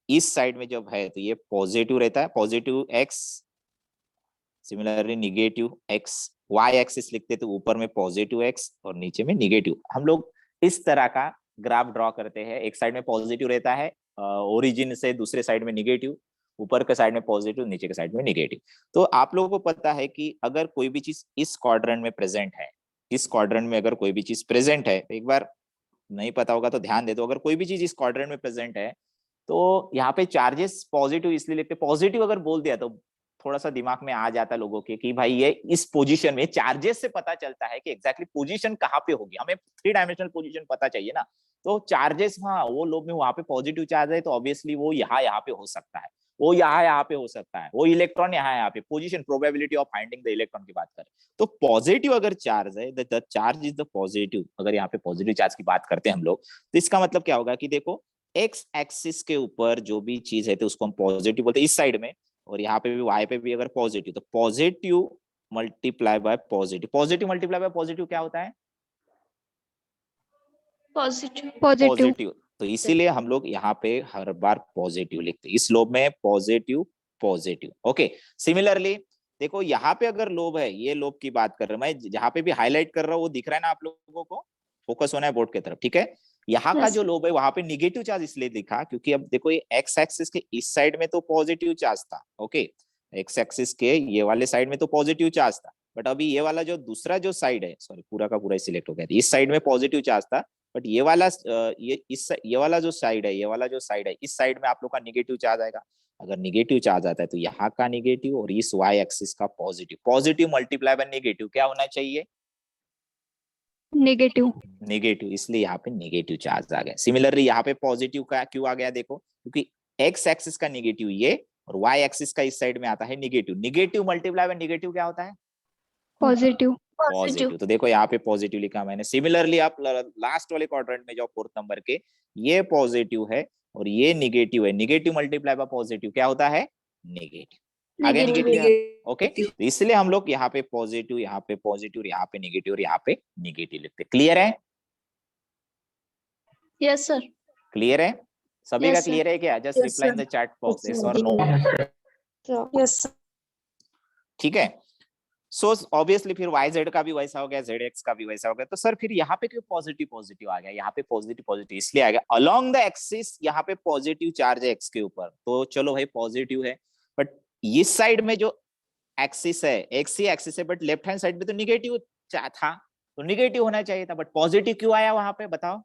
इस साइड में जब है तो ये पॉजिटिव रहता है, positive x, similarly negative x, y axis लिखते तो ऊपर में पॉजिटिव एक्स और नीचे में निगेटिव। हम लोग इस तरह का ग्राफ ड्रॉ करते हैं, एक साइड में पॉजिटिव रहता है ओरिजिन से, दूसरे साइड में निगेटिव, ऊपर के साइड में पॉजिटिव, नीचे के साइड में निगेटिव। तो आप लोगों को पता है कि अगर कोई भी चीज इस क्वाड्रेंट में प्रेजेंट है, इस क्वाड्रेंट में अगर कोई भी चीज प्रेजेंट है, एक बार नहीं पता होगा तो ध्यान दे दो, अगर कोई भी चीज इस क्वाड्रेंट में प्रेजेंट है तो यहाँ पे चार्जेस पॉजिटिव इसलिए लिखते, पॉजिटिव अगर बोल दिया तो थोड़ा सा दिमाग में आ जाता लोगों के कि भाई ये इस पोजीशन में, चार्जेस से पता चलता है कि एग्जैक्टली पोजीशन कहाँ पे होगी, हमें 3 डायमेंशनल पोजीशन पता चाहिए ना। तो चार्जेस, हाँ वो लोग में वहां पे पॉजिटिव चार्ज है तो ऑब्वियसली वो यहाँ पे हो सकता है, वो यहाँ पे हो सकता है, वो इलेक्ट्रॉन यहाँ पे, position, probability of finding the electron की बात करें तो पॉजिटिव अगर चार्ज है, the charge is the positive, अगर यहाँ पे पॉजिटिव चार्ज की बात करते हैं हम लोग, तो इसका मतलब क्या होगा कि देखो एक्स एक्सिस के ऊपर जो भी चीज है तो उसको हम पॉजिटिव बोलते हैं इस साइड में, और यहाँ पे भी वाई पे भी अगर पॉजिटिव, तो positive multiply by positive, positive multiply by positive क्या होता है? पॉजिटिव। पॉजिटिव। तो इसीलिए हम लोग यहाँ पे हर बार पॉजिटिव लिखते हैं, इस लोब में पॉजिटिव पॉजिटिव। ओके, सिमिलरली देखो यहाँ पे अगर लोब है, ये लोब की बात कर रहा हूं मैं, जहाँ पे भी हाईलाइट कर रहा हूँ वो दिख रहा है ना आप लोगों को, फोकस होना है बोर्ड की तरफ, ठीक है। यहाँ का जो लोब है वहां पे निगेटिव चार्ज इसलिए दिखा क्योंकि अब देखो ये एक्स एक्सिस के इस साइड में तो पॉजिटिव चार्ज था, ओके, एक्स एक्सिस के ये वाले साइड में तो पॉजिटिव चार्ज था, बट अभी ये वाला जो दूसरा जो साइड है, सॉरी पूरा का पूरा सिलेक्ट हो गया, इस साइड में पॉजिटिव चार्ज था, बट ये वाला ये वाला जो साइड है, ये वाला जो साइड है, इस साइड में आप लोग का निगेटिव चार्ज आएगा। अगर निगेटिव चार्ज आता है तो यहाँ का निगेटिव और इस वाई एक्सिस का positive, positive multiply by negative क्या होना चाहिए? नेगेटिव। नेगेटिव, इसलिए यहाँ पे नेगेटिव चार्ज आ गया। सिमिलरली यहाँ पे पॉजिटिव का क्यों आ गया देखो, क्योंकि एक्स एक्सिस का निगेटिव ये और वाई एक्सिस का इस साइड में आता है negative, negative multiply by negative क्या होता है? पॉजिटिव। पॉजिटिव। तो देखो यहाँ पे पॉजिटिव लिखा मैंने। सिमिलरली आप लास्ट वाले क्वाड्रेंट में जाओ, 4th नंबर के, ये पॉजिटिव है और ये निगेटिव है, निगेटिव मल्टीप्लाई बाय पॉजिटिव क्या होता है? नेगेटिव। आगे निगेटिव, ओके, तो इसलिए हम लोग यहाँ पे पॉजिटिव, यहाँ पे पॉजिटिव, यहाँ पे निगेटिव और यहाँ पे निगेटिव लिखते। क्लियर है? Yes sir. क्लियर है सभी का? Yes, sir. क्लियर है क्या? Just reply in the chat box yes और नो। Yes sir. ठीक है, सो ऑब्वियसली फिर वाई जेड का भी वैसा हो गया, जेड एक्स का भी वैसा हो गया, तो सर फिर यहाँ पे क्यों पॉजिटिव पॉजिटिव आ गया? यहाँ पे पॉजिटिव पॉजिटिव इसलिए आ गया अलोंग द एक्सिस, यहाँ पे पॉजिटिव चार्ज है एक्स के ऊपर, तो चलो भाई पॉजिटिव है, बट इस साइड में जो एक्सिस है, एक्स ही एक्सिस है, बट लेफ्ट हैंड साइड में तो निगेटिव था, तो निगेटिव होना चाहिए था, बट पॉजिटिव क्यों आया वहां पे? बताओ,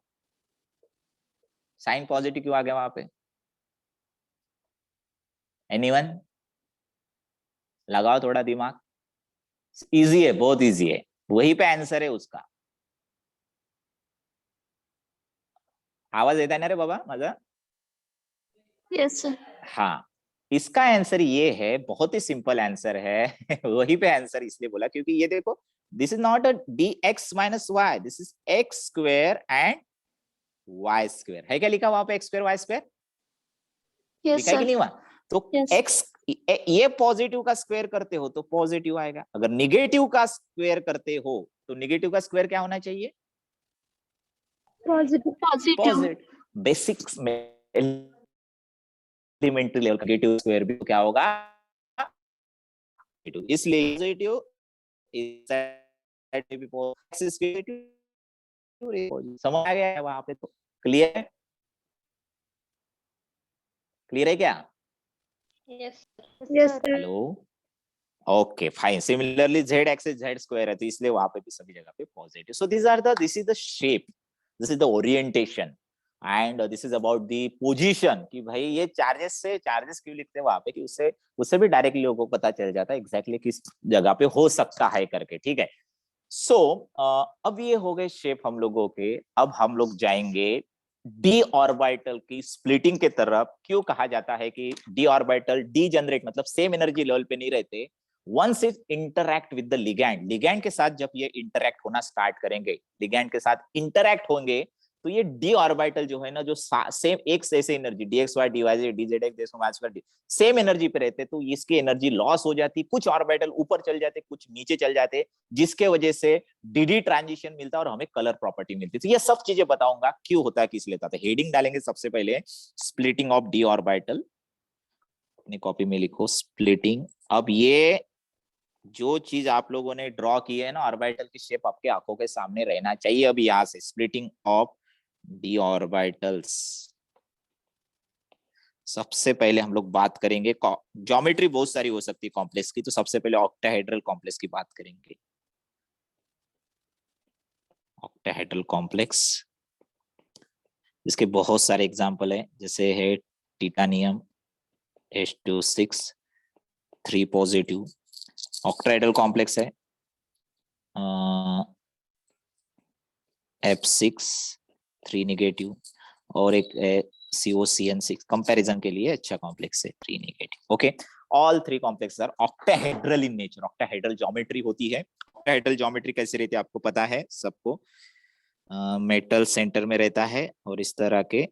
साइन पॉजिटिव क्यों आ गया वहां पे? एनीवन? लगाओ थोड़ा दिमाग, इजी है, बहुत इजी है, वही पे आंसर है उसका। आवाज येता ना रे बाबा माझा? Yes sir. हाँ, इसका आंसर ये है, बहुत ही सिंपल आंसर है वही पे आंसर इसलिए बोला क्योंकि ये देखो, this is not a dx minus y, this is x square and y square, है क्या लिखा वहां पे? X square y square yes लिखा है कि सर। नहीं वहां? तो Yes. एक्स, ये पॉजिटिव का स्क्वायर करते हो तो पॉजिटिव आएगा, अगर निगेटिव का स्क्वायर करते हो तो निगेटिव का स्क्वायर क्या होना चाहिए? पॉजिटिव। पॉजिटिव। बेसिक्स में एलिमेंट्री लेवल का नेगेटिव स्क्वायर भी क्या होगा? इसलिए पॉजिटिव समझ आ गया है वहां पे? तो क्लियर है? क्लियर है क्या? Yes sir. Hello, okay fine. Similarly Z axis Z square है तो इसलिए वहां पे भी सभी जगह पे positive. So this is the shape, this is the orientation and this is about the position, कि भाई ये चार्जेस से, चार्जेस क्यों लिखते हैं वहां पे, कि उससे भी डायरेक्टली लोगों को पता चल जाता है एग्जैक्टली किस जगह पे हो सकता है करके, ठीक है। सो अब ये हो गए शेप हम लोगों के, अब हम लोग जाएंगे डी ऑर्बिटल की स्प्लिटिंग के तरफ। क्यों कहा जाता है कि डी ऑर्बिटल डी जनरेट, मतलब सेम एनर्जी लेवल पे नहीं रहते, once it interact with the ligand, ligand के साथ जब ये इंटरैक्ट होना स्टार्ट करेंगे, लिगैंड के साथ इंटरैक्ट होंगे तो ये डी ऑर्बिटल जो है ना, जो सेम एक से ऐसे energy dxy dy dz dx same energy पे रहते, तो इसकी एनर्जी लॉस हो जाती, कुछ ऑर्बिटल ऊपर चल जाते, कुछ नीचे चल जाते, जिसके वजह से डी ट्रांजिशन मिलता और हमें कलर प्रॉपर्टी मिलती। तो ये सब चीजें बताऊंगा क्यों होता है, किस लेता है। हेडिंग डालेंगे सबसे पहले, स्प्लिटिंग ऑफ डी ऑर्बिटल, अपनी कॉपी में लिखो स्प्लिटिंग। अब ये जो चीज आप लोगों ने ड्रॉ की है ना, ऑर्बिटल की शेप आपके आंखों के सामने रहना चाहिए। अब यहां से स्प्लिटिंग ऑफ डी ऑर्बिटल्स, सबसे पहले हम लोग बात करेंगे, ज्योमेट्री बहुत सारी हो सकती है कॉम्प्लेक्स की, तो सबसे पहले ऑक्टाहेड्रल कॉम्प्लेक्स की बात करेंगे। ऑक्टाहेड्रल कॉम्प्लेक्स, इसके बहुत सारे एग्जांपल हैं, जैसे है titanium H26 3 positive, octahedral complex है। F6 3 नेगेटिव, और एक COCN6, कंपैरिजन के लिए अच्छा कॉम्प्लेक्स है, 3 negative. Okay, all three complex are octahedral in nature. Octahedral geometry होती है। ऑक्टाहेड्रल ज्योमेट्री कैसे रहती है आपको पता है सबको, मेटल सेंटर में रहता है और इस तरह के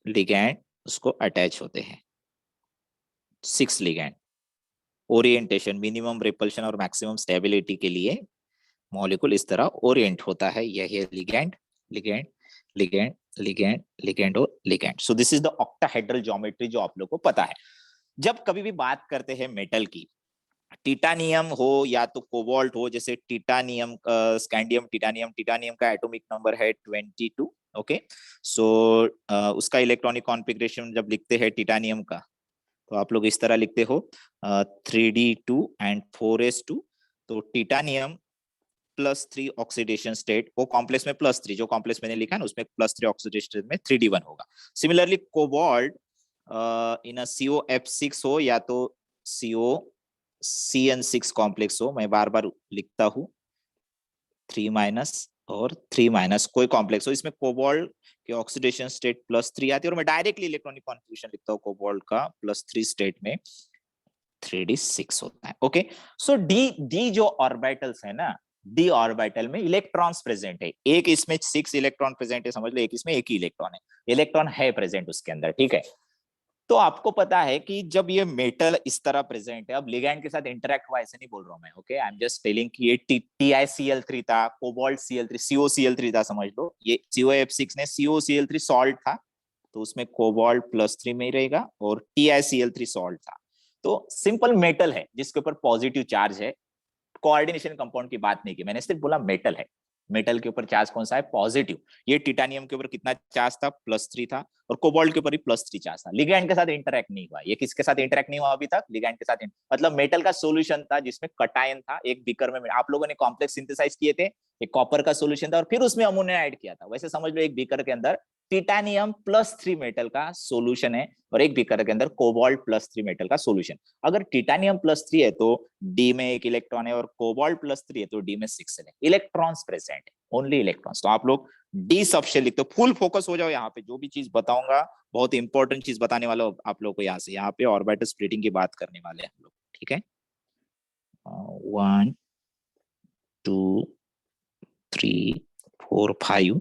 लिगैंड उसको अटैच होते हैं, 6 लिगैंड। ओरिएंटेशन, मिनिमम रिपल्शन और मैक्सिमम स्टेबिलिटी के लिए मॉलिक्यूल इस तरह ओरिएंट होता है। यह है ligand, ligand, ligand, ligand, ligand और ligand. So this is the octahedral geometry जो आप लोग को पता है। जब कभी भी बात करते हैं मेटल की, टिटानियम हो या तो कोबाल्ट हो, जैसे टिटानियम, स्कैंडियम, टिटानियम, टिटानियम का एटॉमिक नंबर है 22। ओके, सो उसका इलेक्ट्रॉनिक कॉन्फ़िगरेशन जब लिखते हैं टिटानियम का, तो आप लोग इस तरह लिखते हो 3d2 एंड 4s2। तो टिटानियम +3 ऑक्सीडेशन स्टेट, वो कॉम्प्लेक्स में +3, जो कॉम्प्लेक्स मैंने लिखा है ना उसमें +3 ऑक्सीडेशन स्टेट में 3d1 होगा। सिमिलरली कोबाल्ट इन COF6 हो या तो COCN6 कॉम्प्लेक्स हो, मैं बार बार लिखता हूँ 3- और 3- कोई कॉम्प्लेक्स हो, इसमें कोबाल्ट के ऑक्सीडेशन स्टेट +3 आती है, और मैं डायरेक्टली इलेक्ट्रॉनिक कॉन्फ़िगरेशन लिखता हूँ कोबाल्ट का +3 स्टेट में 3d6 होता है। ओके, सो डी जो ऑर्बिटल्स है ना, डी ऑर्बिटल में इलेक्ट्रॉन्स प्रेजेंट है। एक इसमें 6 इलेक्ट्रॉन प्रेजेंट है समझ लो, एक इसमें एक ही इलेक्ट्रॉन है, इलेक्ट्रॉन है प्रेजेंट उसके अंदर, ठीक है। तो आपको पता है कि जब ये मेटल इस तरह प्रेजेंट है, अब लिगैंड के साथ इंटरेक्ट हुआ ऐसे नहीं बोल रहा हूं मैं, okay, I am just telling कि ये TiCl3 था, कोबाल्ट Cl3, COCl3 था समझ लो, ये COF6 ने COCl3 सॉल्ट था, तो उसमें कोबाल्ट +3 में ही रहेगा, और TiCl3 सॉल्ट था। तो सिंपल मेटल है जिसके ऊपर पॉजिटिव चार्ज है, कोऑर्डिनेशन कंपाउंड की बात नहीं की मैंने, सिर्फ बोला मेटल है। मेटल के ऊपर चार्ज कौन सा है? पॉजिटिव। ये टिटानियम के ऊपर कितना चार्ज था? +3 था, और कोबाल्ट के ऊपर भी +3 चार्ज था। लिगैंड के साथ इंटरैक्ट नहीं हुआ। ये किसके साथ इंटरैक्ट नहीं हुआ अभी तक? लिगैंड के साथ। मतलब मेटल का सोल्यूशन था जिसमें कटायन था, एक बीकर में आप लोगों ने कॉम्प्लेक्स सिंथेसाइज किए थे, एक कॉपर का सोल्यूशन था और फिर उसमें अमोनिया ऐड किया था। वैसे समझ लो एक बीकर के अंदर टिटानियम +3 मेटल का सोल्यूशन है, और एक बीकर के अंदर कोबाल्ट +3 मेटल का सोल्यूशन। अगर टिटानियम +3 है तो डी में एक इलेक्ट्रॉन है, और कोबाल्ट +3 है तो डी में 6 है। इलेक्ट्रॉन्स प्रेजेंट है, ओनली इलेक्ट्रॉन्स। तो आप लोग डी सब से लिखते हो, फुल फोकस हो जाओ यहाँ पे, जो भी चीज बताऊंगा बहुत इंपॉर्टेंट चीज बताने वाला हूं आप लोग को। यहाँ पे ऑर्बिटल स्प्लिटिंग की बात करने वाले हैं हम लोग, ठीक है। 1 2 3 4 5।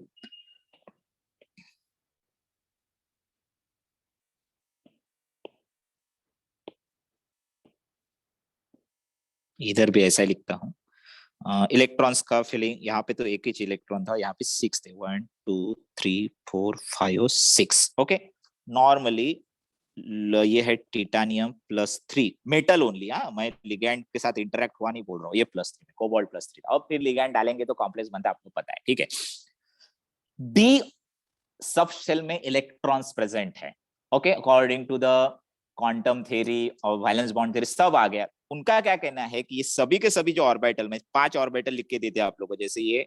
इधर भी ऐसा ही लिखता हूँ। इलेक्ट्रॉन्स का फिलिंग, यहाँ पे तो एक ही इलेक्ट्रॉन था, यहाँ पे 6 थे, 1 2 3 4 5 और 6। ओके, नॉर्मली ये है टिटानियम +3 मेटल ओनली। हाँ, मैं लिगैंड के साथ इंटरेक्ट हुआ नहीं बोल रहा हूँ, ये +3 कोबाल्ट +3। अब फिर लिगैंड डालेंगे तो कॉम्प्लेक्स बनता है, आपको पता है, ठीक है। डी सब शेल में इलेक्ट्रॉन्स प्रेजेंट है, okay, according to the quantum theory और वैलेंस बॉन्ड थ्योरी सब आ गया। उनका क्या कहना है कि ये सभी के सभी जो ऑर्बिटल में 5 ऑर्बिटल लिख के देते हैं आप लोगों को, जैसे ये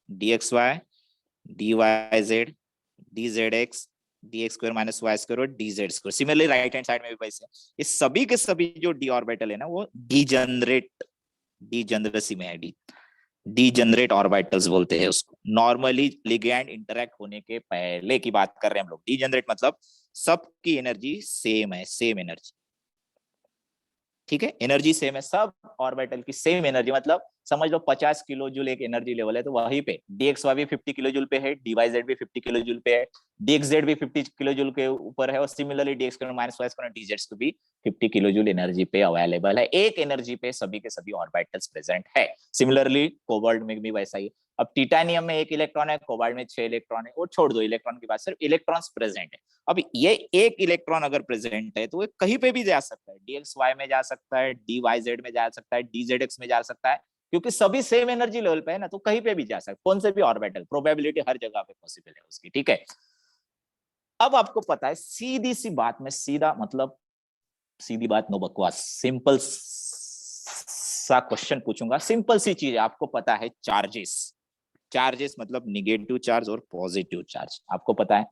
dxy dyz dzx dx² - y² और dz²। Similarly right hand side में भी वैसे ये सभी के सभी जो डी ऑर्बिटल है ना, वो डीजनरेसी में है। डीजनरेट ऑर्बिटल्स बोलते हैं उसको। नॉर्मली लिगैंड इंटरैक्ट होने के पहले की बात कर रहे हैं हम लोग। डीजनरेट मतलब सबकी एनर्जी सेम है, सेम एनर्जी। ठीक है, एनर्जी सेम है, सब ऑर्बिटल की सेम एनर्जी, मतलब समझ लो 50 किलो जूल एक एनर्जी लेवल है, तो वहीं पे dxy भी 50 किलो जूल पे है, dyz भी 50 किलो जूल पे है, dxz भी 50 किलो जूल के ऊपर है, और similarly dx minus y dz भी 50 किलो जूल एनर्जी पे अवेलेबल है। एक एनर्जी पे सभी के सभी ऑर्बिटल्स प्रेजेंट है। सिमिलरली कोबाल्ट में भी वैसा ही। अब टिटानियम में 1 इलेक्ट्रॉन है, कोबाल्ट में 6 इलेक्ट्रॉन है, वो छोड़ दो, इलेक्ट्रॉन की बात, सिर्फ इलेक्ट्रॉन्स प्रेजेंट है। अब ये एक इलेक्ट्रॉन अगर प्रेजेंट है तो वो कहीं पे भी जा सकता है, dxy में जा सकता है, dyz में जा सकता है, dzx में जा सकता है, क्योंकि सभी सेम एनर्जी लेवल पे है ना, तो कहीं पे भी जा सकता है, कौन से भी ऑर्बिटल, प्रोबेबिलिटी हर जगह पे पॉसिबल है उसकी, ठीक है। अब आपको पता है, सीधी सी बात में, सीधा मतलब सीधी बात, नो बकवास, सिंपल सा क्वेश्चन पूछूंगा, सिंपल सी चीज है, आपको पता है चार्जेस, चार्जेस मतलब निगेटिव चार्ज और पॉजिटिव चार्ज, आपको पता है,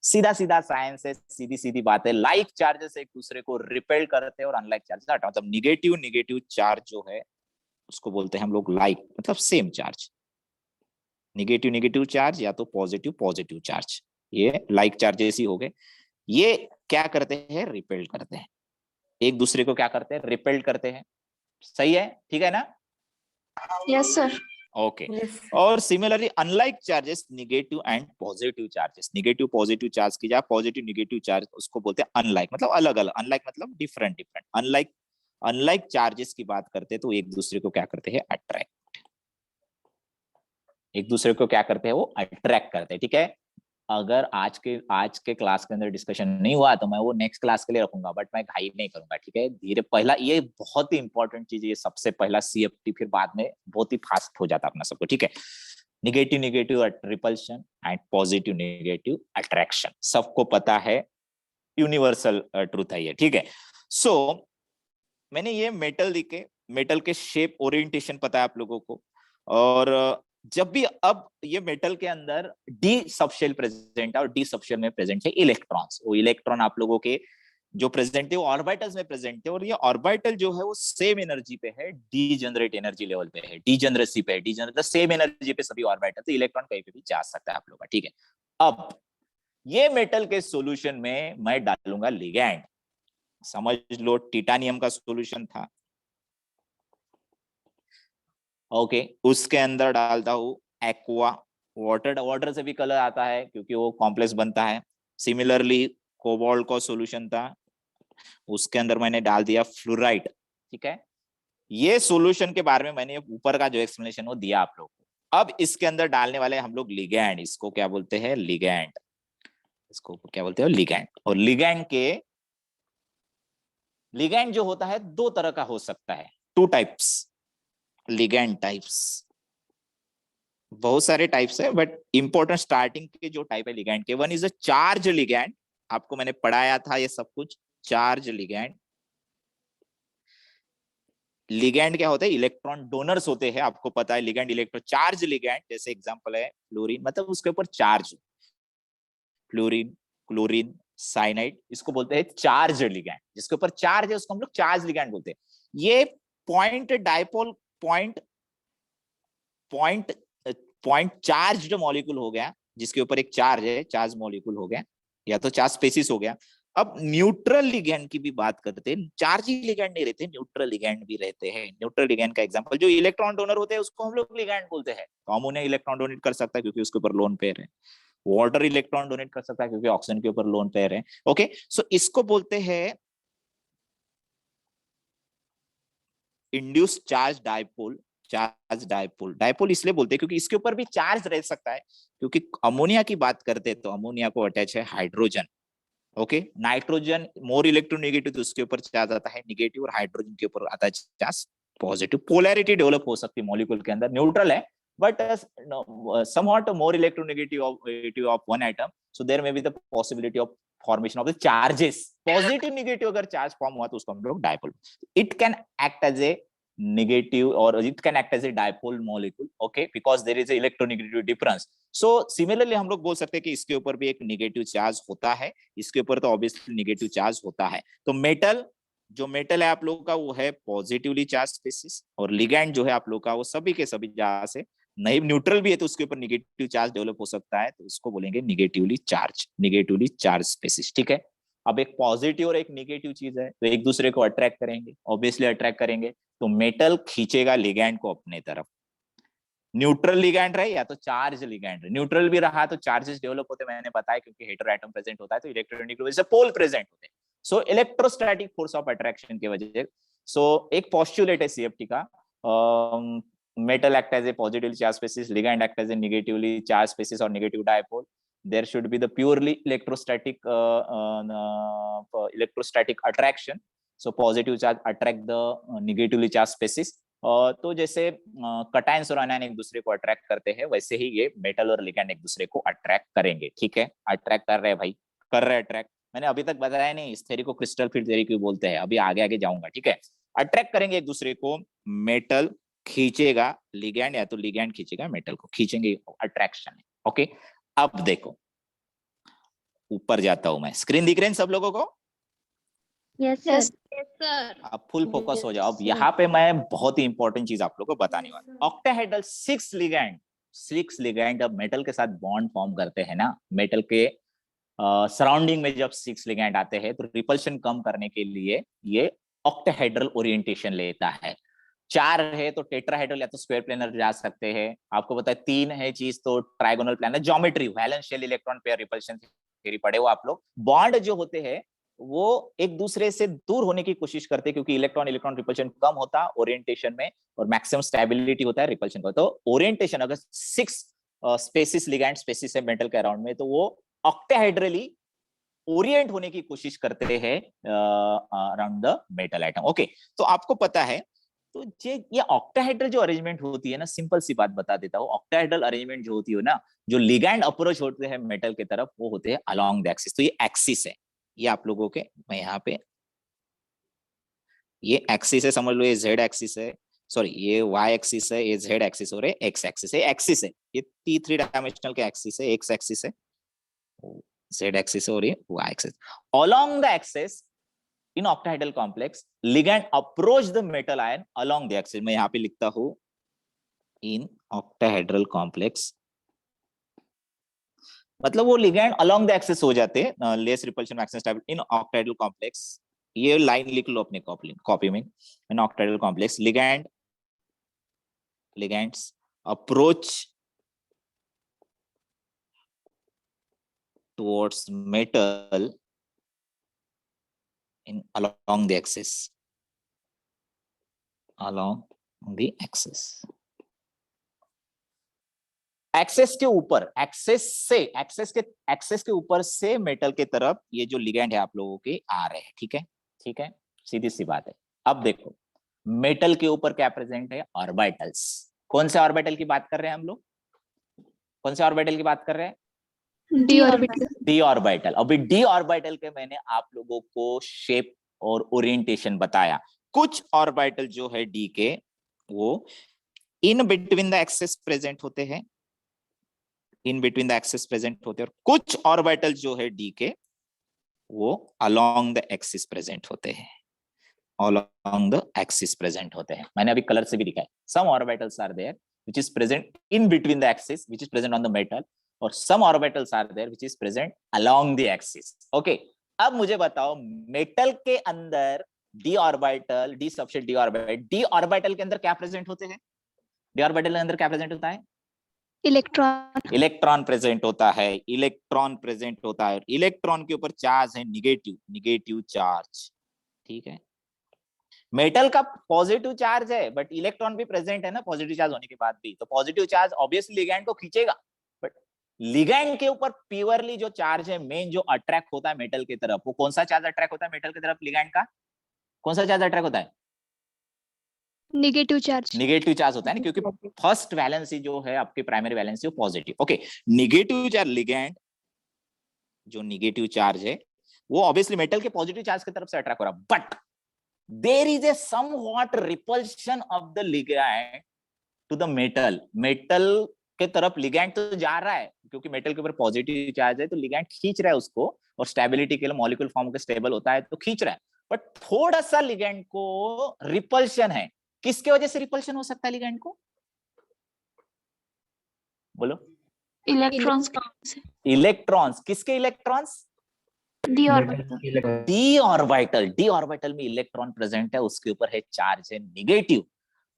सीधा सीधा साइंस है, सीधी सीधी बात है। लाइक चार्जेस एक दूसरे को रिपेल करते हैं और अनलाइक चार्जेस हटाते, मतलब निगेटिव निगेटिव चार्ज जो है उसको बोलते हैं हम लोग लाइक, मतलब same charge, negative negative charge या तो पॉजिटिव पॉजिटिव चार्ज, ये लाइक चार्जेस ही हो गए। ये क्या करते हैं, रिपेल करते हैं एक दूसरे को, क्या करते हैं, रिपेल करते हैं, सही है, ठीक है ना। Yes, sir. Okay Yes. और similarly unlike charges negative and positive charges, negative positive charge की जगह पॉजिटिव निगेटिव चार्ज, उसको बोलते हैं अनलाइक, मतलब अलग अलग, अनलाइक मतलब different different, unlike unlike charges की बात करते हैं तो एक दूसरे को क्या करते हैं, अट्रैक्ट, एक दूसरे को क्या करते हैं, वो अट्रैक्ट करते हैं, ठीक है। अगर आज के क्लास के अंदर डिस्कशन नहीं हुआ तो मैं वो नेक्स्ट क्लास के लिए रखूंगा, बट मैं घाई नहीं करूंगा, ठीक है, धीरे, पहला ये बहुत ही इंपॉर्टेंट चीज है, ये सबसे पहला CFT, फिर बाद में बहुत ही फास्ट हो जाता अपना सबको, ठीक है। Negative negative repulsion and positive negative attraction, सबको पता है, यूनिवर्सल ट्रूथ है ये, ठीक है। सो मैंने ये मेटल दिखे, मेटल के शेप ओरिएंटेशन पता है आप लोगों को, और जब भी, अब ये मेटल के अंदर डी सबशेल प्रेजेंट है और डी सबशेल में प्रेजेंट है इलेक्ट्रॉन्स, वो इलेक्ट्रॉन आप लोगों के जो प्रेजेंट है वो ऑर्बिटल्स में प्रेजेंट है, और ये ऑर्बिटल जो है वो सेम एनर्जी पे है, डीजेनरेट एनर्जी लेवल पे है, डीजेनरेसी पे है, डीजेनरेट सेम एनर्जी पे सभी ऑर्बिटल, तो इलेक्ट्रॉन कहीं पे भी जा सकता है आप लोगों का, ठीक है। अब ये मेटल के सॉल्यूशन में मैं डालूंगा लिगैंड, समझ लो टिटानियम का सॉल्यूशन था, ओके, उसके अंदर डालता हूं एक्वा, वाटर, वाटर से भी कलर आता है क्योंकि वो कॉम्प्लेक्स बनता है। सिमिलरली कोबाल्ट का सॉल्यूशन था, उसके अंदर मैंने डाल दिया फ्लोराइड, ठीक है। ये सॉल्यूशन के बारे में मैंने ऊपर का जो एक्सप्लेनेशन वो दिया आप लोग को। अब इसके अंदर डालने वाले हम लोग लिगैंड, इसको क्या बोलते हैं, लिगैंड, इसको क्या बोलते हैं, लिगैंड। और लिगैंड के, लिगैंड जो होता है दो तरह का हो सकता है, टू टाइप्स लिगैंड टाइप्स, बहुत सारे टाइप्स है, बट इंपॉर्टेंट स्टार्टिंग के जो टाइप है लिगैंड के, one is a charge ligand, आपको मैंने पढ़ाया था ये सब कुछ, चार्ज लिगैंड। लिगैंड क्या होता है, इलेक्ट्रॉन डोनर्स होते हैं, आपको पता है लिगैंड इलेक्ट्रॉन, चार्ज लिगैंड जैसे एग्जांपल है फ्लोरीन, मतलब उसके ऊपर चार्ज, फ्लोरीन, क्लोरीन, साइनाइड, इसको बोलते हैं चार्ज लिगैंड, जिसके ऊपर चार्ज है उसको हम लोग चार्ज लिगैंड बोलते हैं। ये point dipole, point point point charge molecule हो गया, जिसके ऊपर एक चार्ज है, चार्ज मॉलिक्यूल हो गया, या तो चार्ज स्पेसिस हो गया। अब न्यूट्रल लिगैंड की भी बात करते हैं, चार्ज ही लिगैंड नहीं रहते, न्यूट्रल लिगैंड भी रहते हैं। न्यूट्रल लिगैंड का एग्जांपल, जो इलेक्ट्रॉन डोनर होते हैं उसको हम लोग लिगैंड बोलते हैं, तो अमोनिया इलेक्ट्रॉन डोनेट कर सकता है क्योंकि उसके ऊपर लोन पेयर है, वाटर इलेक्ट्रॉन डोनेट कर सकता है क्योंकि ऑक्सीजन के ऊपर लोन पेयर है, ओके। सो इसको बोलते हैं induce charge dipole, charge dipole, dipole इसलिए बोलते हैं क्योंकि इसके ऊपर भी चार्ज रह सकता है, क्योंकि अमोनिया की बात करते हैं तो अमोनिया को अटैच है hydrogen, okay, nitrogen more electronegative, तो उसके ऊपर चार्ज आता है निगेटिव, और हाइड्रोजन के ऊपर आता है चार्ज पॉजिटिव, पोलैरिटी डेवलप हो सकती है मॉलिक्यूल के अंदर, न्यूट्रल है but somewhat more electronegative of one atom, so there may be the possibility of formation of the charges, positive negative अगर चार्ज फॉर्म हुआ तो उसको हम लोग dipole, it can act as a negative or it can act as a dipole molecule, okay, because there is a electronegative difference. So similarly हम लोग बोल सकते हैं कि इसके ऊपर भी एक नेगेटिव चार्ज होता है, इसके ऊपर तो ऑब्वियसली नेगेटिव चार्ज होता है। तो मेटल, जो मेटल है आप लोगों का वो है पॉजिटिवली चार्ज स्पीसीज, और लिगैंड जो है आप लोग का वो सभी के सभी जहां से नहीं न्यूट्रल भी है तो उसके ऊपर निगेटिव चार्ज डेवलप हो सकता है, तो उसको बोलेंगे negatively charge, negatively charge species, ठीक है। अब एक पॉजिटिव और एक निगेटिव चीज है, तो एक दूसरे को अट्रैक्ट करेंगे, ऑब्वियसली अट्रैक्ट करेंगे, तो मेटल खींचेगा लिगैंड को अपने तरफ। न्यूट्रल लिगैंड रहे या तो चार्ज लिगैंड रहे, न्यूट्रल भी रहा तो चार्जेस डेवलप होते, मैंने बताया, क्योंकि हेटेरो एटम प्रेजेंट होता है तो इलेक्ट्रोनेगेटिव की वजह से पोल प्रेजेंट होते हैं। So electrostatic force of attraction की वजह से, सो एक पोस्टुलेट है सीएफटी का, metal act as a positively charged species, ligand act as a negatively charged species और negative dipole. There should be the purely electrostatic attraction. So positive charge attract the negatively charged species. तो जैसे कटायंस और आनायन एक दूसरे को अट्रैक्ट करते हैं, वैसे ही ये मेटल और लिगैंड एक दूसरे को अट्रैक्ट करेंगे. ठीक है, अट्रैक्ट कर रहे हैं भाई, कर रहे हैं अट्रैक्ट. मैंने अभी तक बताया नहीं, इस थ्योरी को क्रिस्टल फील्ड थ्योरी क्यों बोलते हैं, अभी आगे आगे जाऊंगा. ठीक है, अट्रैक्ट करेंगे एक दूसरे को, मेटल खींचेगा लिगैंड या तो लिगैंड खींचेगा मेटल को, खींचेंगे, अट्रैक्शन है. ओके, अब देखो, ऊपर जाता हूं मैं, स्क्रीन दिख रहे हैं सब लोगों को? Yes Yes, sir. आप फुल फोकस हो जाओ. अब यहाँ पे मैं बहुत ही इंपॉर्टेंट चीज आप लोगों को बताने वाला हूं. ऑक्टाहेड्रल 6 लिगैंड अब मेटल के साथ बॉन्ड फॉर्म करते हैं ना, मेटल के सराउंडिंग में जब 6 लिगैंड आते हैं तो रिपल्शन कम करने के लिए ये ऑक्टाहेड्रल ओरिएंटेशन लेता है. 4 है तो टेट्राहेड्रल या तो स्क्वायर प्लेनर जा सकते हैं. आपको पता है 3 है चीज तो trigonal planar, geometry, valence shell electron pair repulsion theory पढ़े हो आप लोग. बॉन्ड जो होते हैं वो एक दूसरे से दूर होने की कोशिश करते हैं, क्योंकि इलेक्ट्रॉन इलेक्ट्रॉन रिपल्शन कम होता ओरिएंटेशन में और मैक्सिमम स्टेबिलिटी होता है रिपल्शन का. तो ओरिएंटेशन अगर 6 स्पेसिस लिगैंड स्पेसिस है मेटल के अराउंड में, तो वो ऑक्टाहेड्रली ओरिएंट होने की कोशिश करते हैं around the metal atom. Okay, तो आपको पता है, तो ये ऑक्टाहेड्रल जो अरेंजमेंट होती है ना, सिंपल सी बात बता देता हूँ, ऑक्टाहेड्रल अरेंजमेंट जो होती है ना, जो लिगैंड अप्रोच होते हैं मेटल की तरफ, वो होते हैं अलोंग द एक्सिस. तो ये एक्सिस है, ये आप लोगों के, मैं यहाँ पे, ये एक्सिस है, समझ लो ये जेड एक्सिस है, सॉरी ये वाई एक्सिस है, ये जेड एक्सिस और एक्स एक्सिस है. एक्सिस है, ये 3 डायमेंशनल के एक्सिस है, एक्स एक्सिस है, जेड एक्सिस है और ये y axis. Along the axis in octahedral complex ligand approach the metal ion along the axis. मैं यहाँ पे लिखता हूं in octahedral complex, मतलब वो ligand along the axis हो जाते हैं, less repulsion maximum stability in octahedral complex. ये लाइन लिख लो अपने कॉपी में. in octahedral complex ligands approach towards metal in along the axis. Axes के ऊपर, एक्सेस के ऊपर से मेटल के तरफ ये जो लिगैंड है आप लोगों के आ रहे हैं. ठीक है, ठीक है, सीधी सी बात है. अब देखो, मेटल के ऊपर क्या प्रेजेंट है, ऑर्बिटल्स. कौन से ऑर्बिटल की बात कर रहे हैं हम लोग, कौन से ऑर्बिटल की बात कर रहे हैं? D orbital. D orbital. अभी डी ऑर्बिटल के मैंने आप लोगों को शेप और ओरिएंटेशन बताया. कुछ ऑर्बिटल जो है डी के, वो इन बिटवीन द एक्सिस प्रेजेंट होते हैं, इन बिटवीन द एक्सिस प्रेजेंट होते हैं, और कुछ ऑर्बिटल जो है डी के, वो अलोंग द एक्सिस प्रेजेंट होते हैं, अलोंग द एक्सिस प्रेजेंट होते हैं. मैंने अभी कलर से भी दिखाया. Some orbitals are there which is present in between the axis, which is present on the metal, और some orbitals are there which is present along the axis. Okay, अब मुझे बताओ, मेटल के अंदर d orbital, d subshell d orbital, d orbital के अंदर क्या प्रेजेंट होते हैं? d ऑर्बिटल के अंदर क्या प्रेजेंट होता है? इलेक्ट्रॉन. इलेक्ट्रॉन प्रेजेंट होता है, इलेक्ट्रॉन प्रेजेंट होता है. इलेक्ट्रॉन के ऊपर चार्ज है निगेटिव चार्ज. ठीक है, मेटल का पॉजिटिव चार्ज है, बट इलेक्ट्रॉन भी प्रेजेंट है ना पॉजिटिव चार्ज होने के बाद भी, तो पॉजिटिव चार्ज ऑब्वियसली लिगैंड को खींचेगा. बट लिगैंड के ऊपर प्योरली जो चार्ज है, मेन जो अट्रैक्ट होता है मेटल की तरफ, वो कौन सा चार्ज अट्रैक्ट होता है मेटल की तरफ? लिगैंड का कौन सा चार्ज अट्रैक्ट होता है? Negative charge. निगेटिव चार्ज होता है ना, क्योंकि फर्स्ट वैलेंसी जो है आपकी प्राइमरी वैलेंसी वो positive. Okay, negative charge ligand जो निगेटिव चार्ज है वो ऑब्वियसली मेटल के पॉजिटिव चार्ज की तरफ से अट्रैक्ट हो रहा है, but there is a somewhat repulsion of the ligand to the metal. Metal के तरफ लिगैंड तो जा रहा है, क्योंकि मेटल के ऊपर पॉजिटिव चार्ज है, तो लिगैंड खींच रहा है उसको, और स्टेबिलिटी के लिए मॉलिक्यूल फॉर्म के स्टेबल होता है तो खींच रहा है. बट थोड़ा सा लिगैंड को रिपल्शन है. किसके वजह से रिपल्शन हो सकता है लिगैंड को? बोलो. इलेक्ट्रॉन्स. इलेक्ट्रॉन्स. किसके electrons? D orbital. D orbital में इलेक्ट्रॉन प्रेजेंट है, उसके ऊपर है चार्ज है निगेटिव।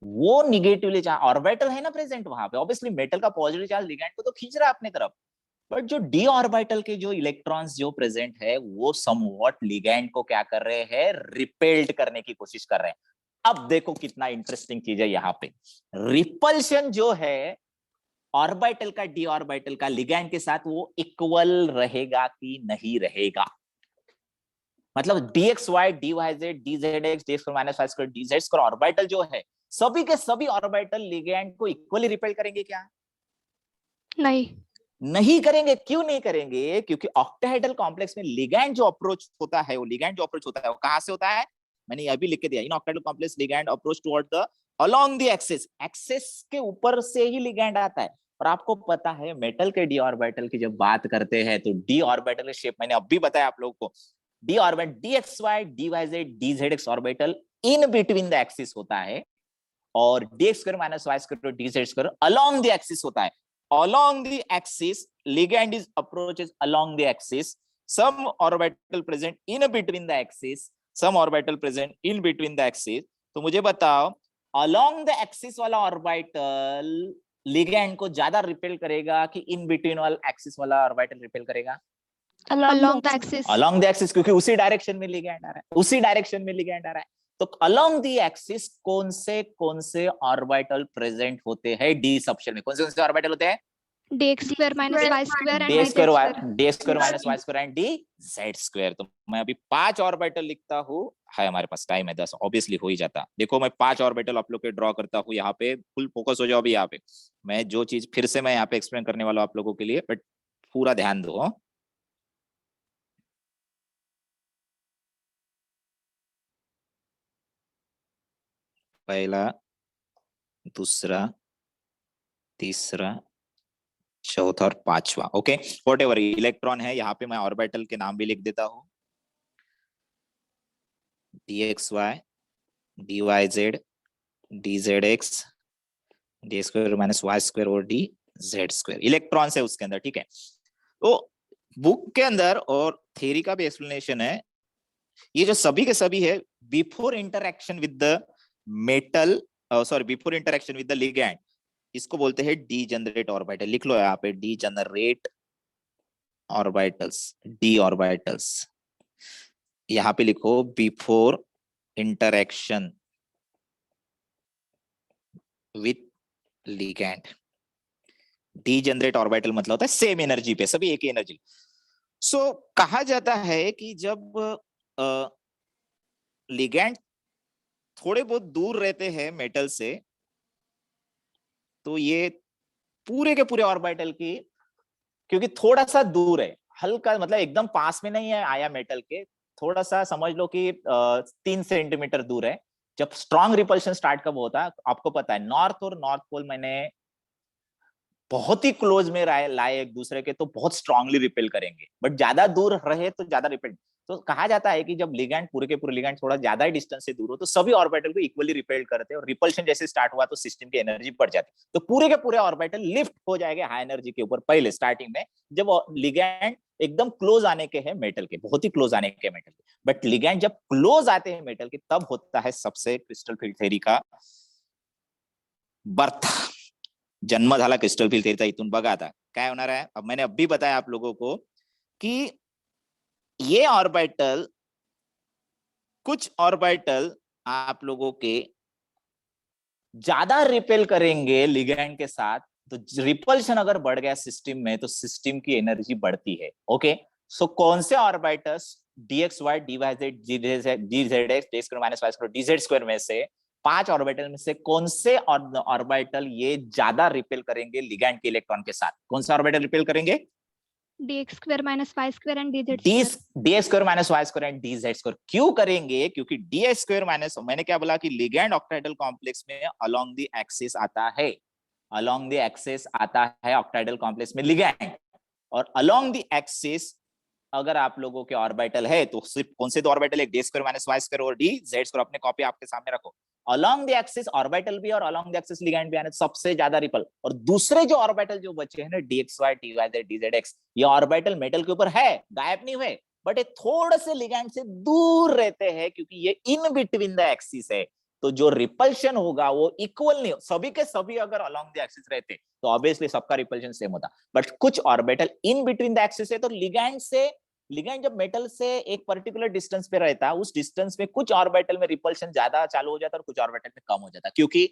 वो निगेटिवली चार्ज ऑर्बिटल है ना प्रेजेंट वहां पे, ऑब्वियसली मेटल का पॉजिटिव चार्ज लिगैंड को तो खींच रहा है अपनी तरफ, बट जो डी ऑर्बिटल के जो इलेक्ट्रॉन्स जो प्रेजेंट है वो समवॉट लिगैंड को क्या कर रहे हैं, रिपेल्ड करने की कोशिश कर रहे हैं। अब देखो कितना इंटरेस्टिंग चीज है यहाँ पे, रिपल्शन जो है ऑर्बिटल का डी ऑर्बिटल का लिगैंड के साथ वो इक्वल रहेगा कि नहीं रहेगा। मतलब dxy dyz dzx dx minus y square dz square orbital जो है सभी के सभी ऑर्बिटल लिगैंड को इक्वली रिपेल करेंगे क्या? नहीं। नहीं करेंगे। क्यों नहीं करेंगे? क्योंकि ऑक्टाहेड्रल कॉम्प्लेक्स में लिगैंड जो अप्रोच होता है वो कहां से होता है? मैंने ये भी लिख के दिया, in octahedral complex ligand approach toward the along the axis, axis के ऊपर से ही लिगैंड आता है। और आपको पता है मेटल के डी ऑर्बिटल की जब बात करते हैं तो डी ऑर्बिटल की शेप मैंने अभी बताया आप लोगों को, D orbital dxy dyz dzx orbital in between the axis होता है, और dx square minus y square dz square along the axis होता है। along the axis ligand is approaches along the axis, some orbital present in between the axis, some orbital present in between the axis। तो मुझे बताओ along the axis वाला ऑर्बिटल ligand को ज्यादा रिपेल करेगा कि in between वाला एक्सिस वाला ऑर्बिटल रिपेल करेगा? along the axis। along the axis, क्योंकि उसी डायरेक्शन में ligand आ रहा है, उसी डायरेक्शन में ligand आ रहा है। तो along the axis कौन से ऑर्बिटल प्रेजेंट होते हैं डी सबशेल में? कौन से ऑर्बिटल होते हैं? dx square minus y square and d square minus y square and D z square. तो मैं अभी 5 ऑर्बिटल लिखता हूँ, है हमारे पास टाइम है 10, ऑब्वियसली हो ही जाता। देखो मैं 5 ऑर्बिटल आप लोग के ड्रॉ करता हूँ, यहाँ पे फुल फोकस हो जाओ अभी। यहाँ पे मैं जो चीज फिर से मैं यहाँ पे एक्सप्लेन करने वाला हूँ आप लोगों के लिए, बट पूरा ध्यान दो। पहला, दूसरा, तीसरा, चौथा और पांचवा। ओके, व्हाटएवर इलेक्ट्रॉन है, यहाँ पे मैं ऑर्बिटल के नाम भी लिख देता हूँ, dxy dyz dzx D square minus y square और डी z स्क्वायर इलेक्ट्रॉन है उसके अंदर। ठीक है, तो बुक के अंदर और थ्योरी का भी एक्सप्लेनेशन है। ये जो सभी के सभी है before interaction with the metal, sorry before interaction with the ligand, इसको बोलते हैं डीजेनरेट ऑर्बिटल। लिख लो यहाँ पे डीजेनरेट ऑर्बिटल्स, डी ऑर्बिटल्स। यहाँ पे लिखो before interaction with ligand. Degenerate orbital मतलब होता है सेम एनर्जी पे, सभी एक ही एनर्जी। सो कहा जाता है कि जब लिगैंड थोड़े बहुत दूर रहते हैं मेटल से, तो ये पूरे के पूरे ऑर्बिटल की, क्योंकि थोड़ा सा दूर है, हल्का मतलब एकदम पास में नहीं है आया मेटल के, थोड़ा सा समझ लो कि 3 सेंटीमीटर दूर है। जब स्ट्रॉन्ग रिपल्शन स्टार्ट कब होता है आपको पता है, नॉर्थ और नॉर्थ पोल मैंने बहुत ही क्लोज में लाए एक दूसरे के तो बहुत स्ट्रांगली रिपेल करेंगे, बट ज्यादा दूर रहे तो ज्यादा रिपेल। तो कहा जाता है कि जब लिगैंड पूरे के पूरे लिगैंड थोड़ा ज्यादा ही डिस्टेंस से दूर हो तो सभी ऑर्बिटल को इक्वली रिपेल करते हैं, और रिपल्शन जैसे स्टार्ट हुआ तो सिस्टम की एनर्जी बढ़ जाती है, तो पूरे के पूरे ऑर्बिटल लिफ्ट हो जाएंगे हाई एनर्जी के ऊपर पहले स्टार्टिंग में, जब लिगैंड एकदम क्लोज आने के हैं मेटल के, बहुत ही क्लोज आने के मेटल के। बट लिगैंड जब क्लोज आते हैं मेटल के तब होता है सबसे क्रिस्टल फील्ड थ्योरी का बर्थ, जन्म झाला क्रिस्टल फील्ड थ्योरीचा। इथून बघा आता काय होणार आहे। अब मैंने अभी बताया आप लोगों को कि ये ऑर्बिटल, कुछ ऑर्बिटल आप लोगों के ज्यादा रिपेल करेंगे लिगैंड के साथ, तो रिपल्शन अगर बढ़ गया सिस्टम में तो सिस्टम की एनर्जी बढ़ती है। ओके, सो कौन से orbitals dxy dyz dzx d square minus y square dz square में से 5 ऑर्बिटल में से कौन से ऑर्बिटल ये ज्यादा रिपेल करेंगे लिगैंड के इलेक्ट्रॉन के साथ? कौन सा ऑर्बिटल रिपेल करेंगे? dx square minus y square and dz ds square minus y square and dz square. क्यों करेंगे? क्योंकि ds स्क्वायर माइनस, मैंने क्या बोला कि लिगैंड ऑक्टाहेड्रल कॉम्प्लेक्स में अलोंग द एक्सिस आता है, अलोंग द एक्सिस आता है ऑक्टाहेड्रल कॉम्प्लेक्स में लिगैंड, और अलोंग द एक्सिस अगर आप लोगों के ऑर्बिटल है तो सिर्फ कौन से दो ऑर्बिटल है? d square minus y square और dz स्क्वायर। अपने कॉपी आपके सामने रखो, अलोंग द एक्सिस ऑर्बिटल भी और अलोंग द एक्सिस लिगैंड भी आने सबसे ज्यादा रिपल, और दूसरे जो ऑर्बिटल जो बचे हैं ना dxy dyz dzx, ये ऑर्बिटल मेटल के ऊपर है, गायब नहीं हुए, बट ये थोड़े से लिगैंड से दूर रहते हैं क्योंकि ये इन बिटवीन द एक्सिस है। तो जो रिपल्शन होगा वो इक्वल नहीं, सभी के सभी अगर अलोंग द एक्सिस रहते तो ऑब्वियसली सबका रिपल्शन सेम होता, बट कुछ orbital in between the axis है, तो लिगैंड जब मेटल से एक पर्टिकुलर डिस्टेंस पे रहता है, उस डिस्टेंस में कुछ ऑर्बिटल में रिपल्शन ज्यादा चालू हो जाता है और कुछ ऑर्बिटल में कम हो जाता है, क्योंकि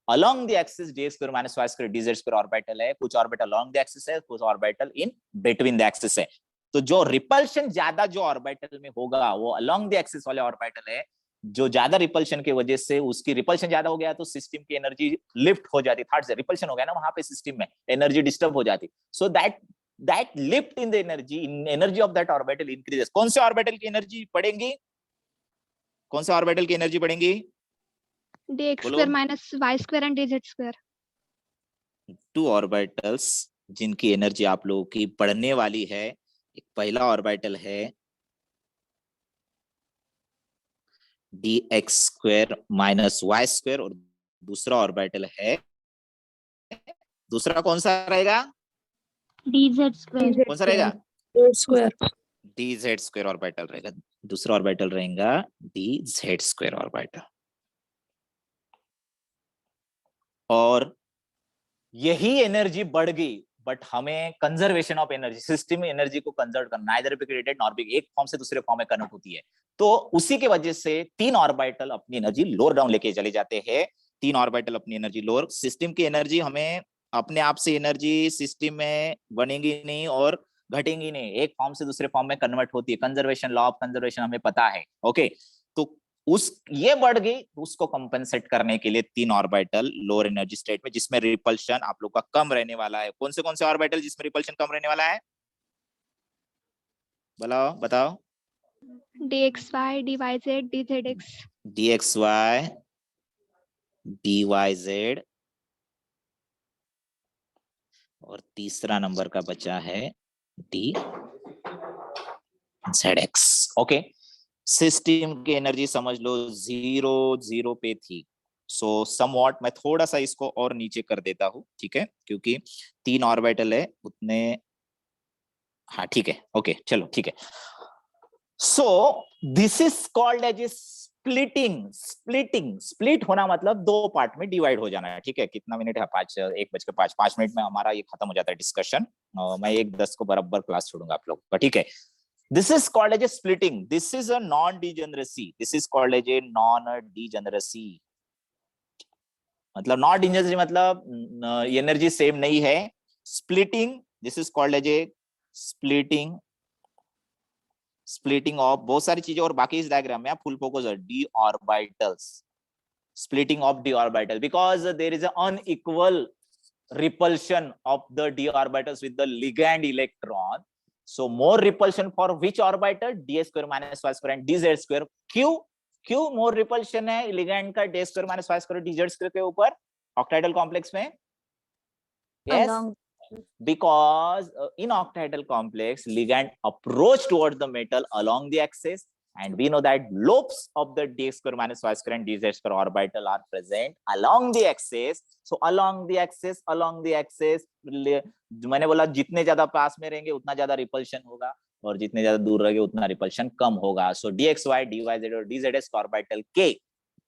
along the axis dx square minus y square dz square orbital है, कुछ ऑर्बिटल along the axis है, कुछ orbital in between the axis है। तो जो रिपल्शन ज्यादा जो ऑर्बिटल में होगा वो along the axis वाले ऑर्बिटल है, जो ज्यादा रिपल्शन की वजह से उसकी रिपल्शन ज्यादा हो गया तो सिस्टम की एनर्जी लिफ्ट हो जाती, थर्ड से रिपल्शन हो गया ना वहां पे सिस्टम में एनर्जी डिस्टर्ब हो जाती, so that lift in the energy of that orbital increases. कौन से ऑर्बिटल की एनर्जी बढ़ेगी, कौन से ऑर्बिटल की एनर्जी बढ़ेगी? dx बोलो। square minus y square and dz square. Two orbitals जिनकी एनर्जी आप लोगों की बढ़ने वाली है, एक पहला ऑर्बिटल है dx square minus Y square और दूसरा ऑर्बिटल है, दूसरा कौन सा रहेगा? dz square. कौन सा रहेगा? square. dz स्क्वायर ऑर्बिटल रहेगा, दूसरा ऑर्बिटल रहेगा dz स्क्वायर ऑर्बिटल। और यही एनर्जी बढ़ गई, बट हमें कंजर्वेशन ऑफ एनर्जी, सिस्टम में एनर्जी को कंजर्व करना, neither be created nor be, एक फॉर्म से दूसरे फॉर्म में कन्वर्ट होती है, तो उसी के वजह से तीन ऑर्बिटल अपनी एनर्जी लोअर डाउन लेके चले जाते हैं, तीन ऑर्बिटल अपनी एनर्जी लोअर, सिस्टम की एनर्जी हमें अपने आप से एनर्जी सिस्टम में बनेगी नहीं और घटेगी नहीं, एक फॉर्म से दूसरे फॉर्म में कन्वर्ट होती है, कंजर्वेशन, लॉ ऑफ कंजर्वेशन हमें पता है। ओके, तो ये बढ़ गई, उसको कंपेंसेट करने के लिए तीन ऑर्बिटल लोअर एनर्जी स्टेट में जिसमें रिपल्शन आप लोग का कम रहने वाला है। कौन से ऑर्बिटल जिसमें रिपल्शन कम रहने वाला है? बताओ। dxy, dyz, dzx. dxy, dyz और तीसरा नंबर का बचा है dzx। ओके, सिस्टम की एनर्जी समझ लो 0 पे थी, सो समवॉट मैं थोड़ा सा इसको और नीचे कर देता हूं, ठीक है, क्योंकि तीन ऑर्बिटल है उतने, हाँ ठीक है, ओके चलो ठीक है। So this is called as split होना मतलब दो पार्ट में डिवाइड हो जाना है, ठीक है। कितना मिनट है? 1:05 मिनट में हमारा ये खत्म हो जाता है डिस्कशन, मैं 1:10 को बराबर क्लास छोड़ूंगा आप लोग का, ठीक है। This is called as a splitting. This is a non-degeneracy. This is called as a non-degeneracy. मतलब non-degeneracy मतलब एनर्जी सेम नहीं है। Splitting. This is called as a splitting. Splitting of बहुत सारी चीजें और बाकी इस डायग्राम में आप फुल फोकस है d orbitals. Splitting of d orbital because there is an unequal repulsion of the d orbitals with the ligand electron. So more repulsion for which orbital? ds square minus y square and dz square. क्यों more repulsion है ligand का ds square minus y square dz square के ऊपर octahedral complex में? Yes, because in octahedral complex ligand approach towards the metal along the axis, and we know that lobes of the dx square minus y square and dz square orbital are present along the axis. So along the axis मैंने बोला जितने ज्यादा पास में रहेंगे उतना ज्यादा रिपल्शन होगा और जितने ज्यादा दूर रहेंगे उतना रिपल्शन कम होगा। सो dxy, dyz और dzs ऑर्बिटल के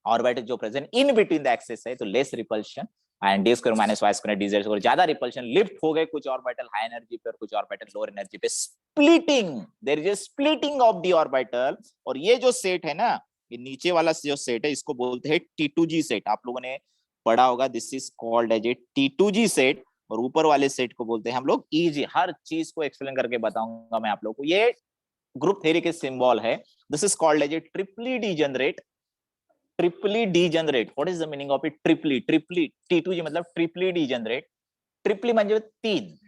ऑर्बिटल जो present in between the axis है तो less repulsion, and d square minus Y square dz square ज्यादा रिपल्शन, लिफ्ट हो गए कुछ ऑर्बिटल हाई एनर्जी पे और कुछ ऑर्बिटल लोअर एनर्जी पे, splitting, there is a splitting of the orbital. और ये जो सेट है ना, ये नीचे वाला जो सेट है इसको बोलते हैं T2G सेट, आप लोगों ने पढ़ा होगा, this is called as a T2G set, और ऊपर वाले सेट को बोलते हैं हम लोग EG। हर चीज को एक्सप्लेन करके बताऊंगा मैं आप लोगों को। ये ग्रुप थ्योरी के सिंबल है, this is called as a triply degenerate. Triply degenerate, what is the meaning of it? Triply T2G मतलब ट्रिपली डीजनरेट। ट्रिपली म्हणजे तीन,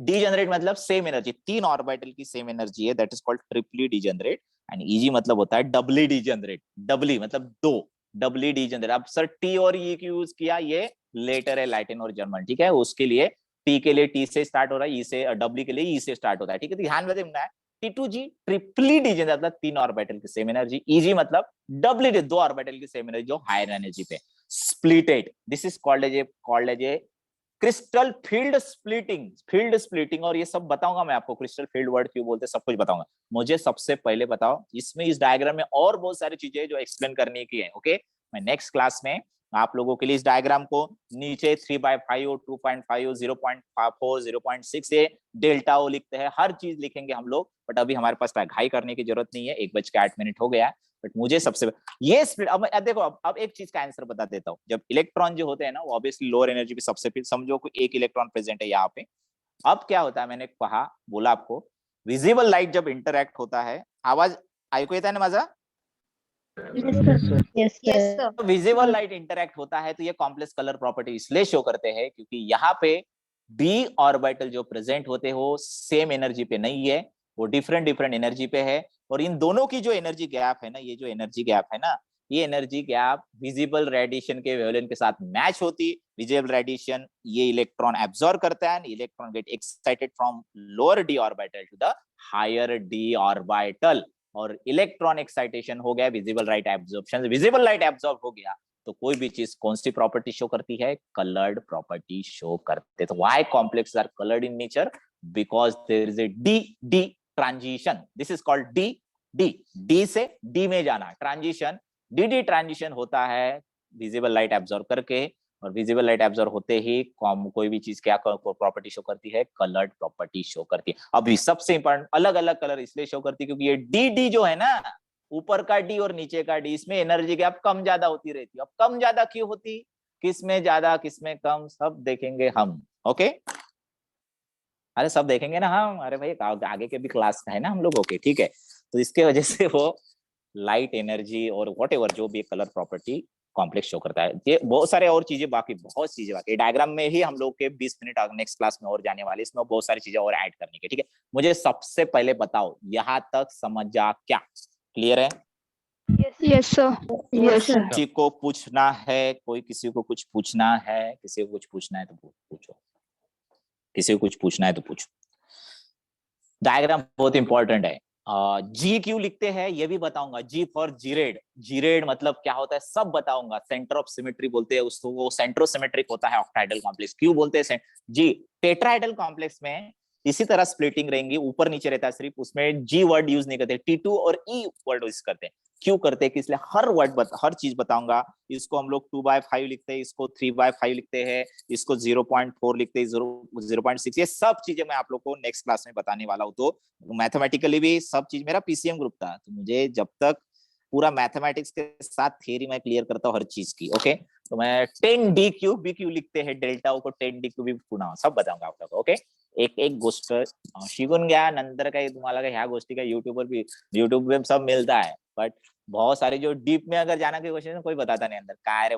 डीजनरेट मतलब सेम एनर्जी, तीन ऑर्बिटल की सेम एनर्जी है, that is called triply degenerate. And EG मतलब होता है डबली डीजनरेट, डबली मतलब दो, डबली डीजनरेट। अब सर टी और ई की यूज किया, ये लेटर है लैटिन और जर्मन, ठीक है, उसके लिए टी के लिए टी से स्टार्ट हो रहा है, ई से, डब्ल्यू के लिए ई से स्टार्ट होता है, ठीक है। ध्यान में रखना है T2G ट्रिपली डीजनरेट मतलब तीन ऑर्बिटल की सेम एनर्जी, EG मतलब डबली दो ऑर्बिटल की सेम एनर्जी जो हायर एनर्जी पे, splitted. This is called as a crystal field splitting और ये सब बताऊंगा मैं आपको, क्रिस्टल फील्ड वर्ड क्यों बोलते हैं सब कुछ बताऊंगा। मुझे सबसे पहले बताओ, इसमें इस डायग्राम में और बहुत सारी चीजें जो एक्सप्लेन करने की है। ओके, मैं नेक्स्ट क्लास में आप लोगों के लिए इस डायग्राम को नीचे 3/5 2.5 0.4 0.6 ये डेल्टा ओ लिखते हैं, हर चीज लिखेंगे हम लोग, बट अभी हमारे पास घाई करने की जरूरत नहीं है, 1:08 हो गया। बट मुझे सबसे ये स्प्लिट, अब देखो अब एक चीज का आंसर बता देता हूँ। जब इलेक्ट्रॉन जो होते हैं ना, वो ऑब्वियसली लोअर एनर्जी पे सबसे, फिर समझो कोई एक इलेक्ट्रॉन प्रेजेंट है यहाँ पे। अब क्या होता है, मैंने कहा बोला आपको, विजिबल लाइट जब इंटरैक्ट होता है, आवाज ऐकू येत आहे ना माझा? Yes, sir. Visible light interact होता है तो ये कॉम्प्लेक्स कलर प्रॉपर्टी इसलिए शो करते हैं क्योंकि यहाँ पे डी ऑर्बिटल जो प्रेजेंट होते हो सेम एनर्जी पे नहीं है, वो डिफरेंट एनर्जी पे है। और इन दोनों की जो एनर्जी गैप है ना, ये जो एनर्जी गैप है ना, ये एनर्जी गैप विजिबल रेडिएशन के वेवलेंथ के साथ मैच होती। विजिबल रेडिएशन ये इलेक्ट्रॉन एब्सॉर्ब करता है, electron get excited from lower d orbital to the higher d orbital, और इलेक्ट्रॉन एक्साइटेशन हो गया, visible light absorption, visible light absorb हो गया तो कोई भी चीज कौन सी प्रॉपर्टी शो करती है? कलर्ड प्रॉपर्टी शो करते। तो why complex are coloured in nature? Because there is a d transition, this is called d से डी में जाना, ट्रांजिशन, डी ट्रांजिशन होता है विजिबल लाइट एब्सॉर्ब करके, और विजिबल लाइट एब्सॉर्ब होते ही कोई भी चीज क्या प्रॉपर्टी शो करती है? कलर्ड प्रॉपर्टी शो करती है। अभी सबसे इंपॉर्टेंट, अलग अलग कलर इसलिए शो करती है क्योंकि ये डी जो है ना, ऊपर का डी और नीचे का डी, इसमें एनर्जी गैप कम ज्यादा होती रहती है। अब कम ज्यादा क्यों होती, किसमें ज्यादा किसमें कम, सब देखेंगे हम। ओके, अरे सब देखेंगे ना हम, अरे भाई आगे के भी क्लास है ना हम लोगों के, ठीक है। तो इसके वजह से वो लाइट एनर्जी और व्हाटएवर जो भी कलर प्रॉपर्टी कॉम्प्लेक्स शो करता है। ये बहुत सारे और चीजें बाकी, बहुत चीजें बाकी, डायग्राम में ही हम लोग के 20 मिनट नेक्स्ट क्लास में और जाने वाले, इसमें बहुत सारी चीजें और ऐड करने की, ठीक है। मुझे सबसे पहले बताओ, यहाँ तक समझा क्या? क्लियर है? Yes, sir. Yes, sir. किसी को पूछना है? कोई किसी को कुछ पूछना है? किसी को कुछ पूछना है तो पूछो, किसी को कुछ पूछना है तो पूछो। डायग्राम बहुत इंपॉर्टेंट है। जी क्यों लिखते हैं ये भी बताऊंगा। जी फॉर जीरेड, जीरेड मतलब क्या होता है सब बताऊंगा। सेंटर ऑफ सिमेट्री बोलते हैं उसको, वो सेंट्रोसिमेट्रिक होता है ऑक्टाहेड्रल कॉम्प्लेक्स। क्यों बोलते हैं जी? टेट्राहेड्रल कॉम्प्लेक्स में इसी तरह स्प्लिटिंग रहेंगी, ऊपर नीचे रहता है सिर्फ, उसमें जी वर्ड यूज नहीं करते, T2 और ई वर्ड यूज करते हैं। क्यों करते हैं, इसलिए हर वर्ड हर चीज बताऊंगा। इसको हम लोग 2/5 लिखते हैं, इसको 3/5 लिखते हैं, इसको 0.4 लिखते हैं, 0.6, ये सब चीजें मैं आप लोग को नेक्स्ट क्लास में बताने वाला हूँ। तो मैथमेटिकली भी सब चीज, मेरा पीसीएम ग्रुप था तो मुझे जब तक पूरा मैथमेटिक्स के साथ थियरी मैं क्लियर करता हूँ हर चीज की। ओके, तो मैं 10D क्यूब बी क्यू लिखते हैं, डेल्टा को 10D क्यूब पुन्हा सब बताऊंगा आप लोग। ओके, एक गोष्ट शिकून घ्या, नंतर काही तुम्हाला ह्या गोष्टी का यूट्यूब पे सब मिलता है, बट बहुत सारे जो डीप में अगर जाना के क्वेश्चन कोई बताता नहीं अंदर काय रे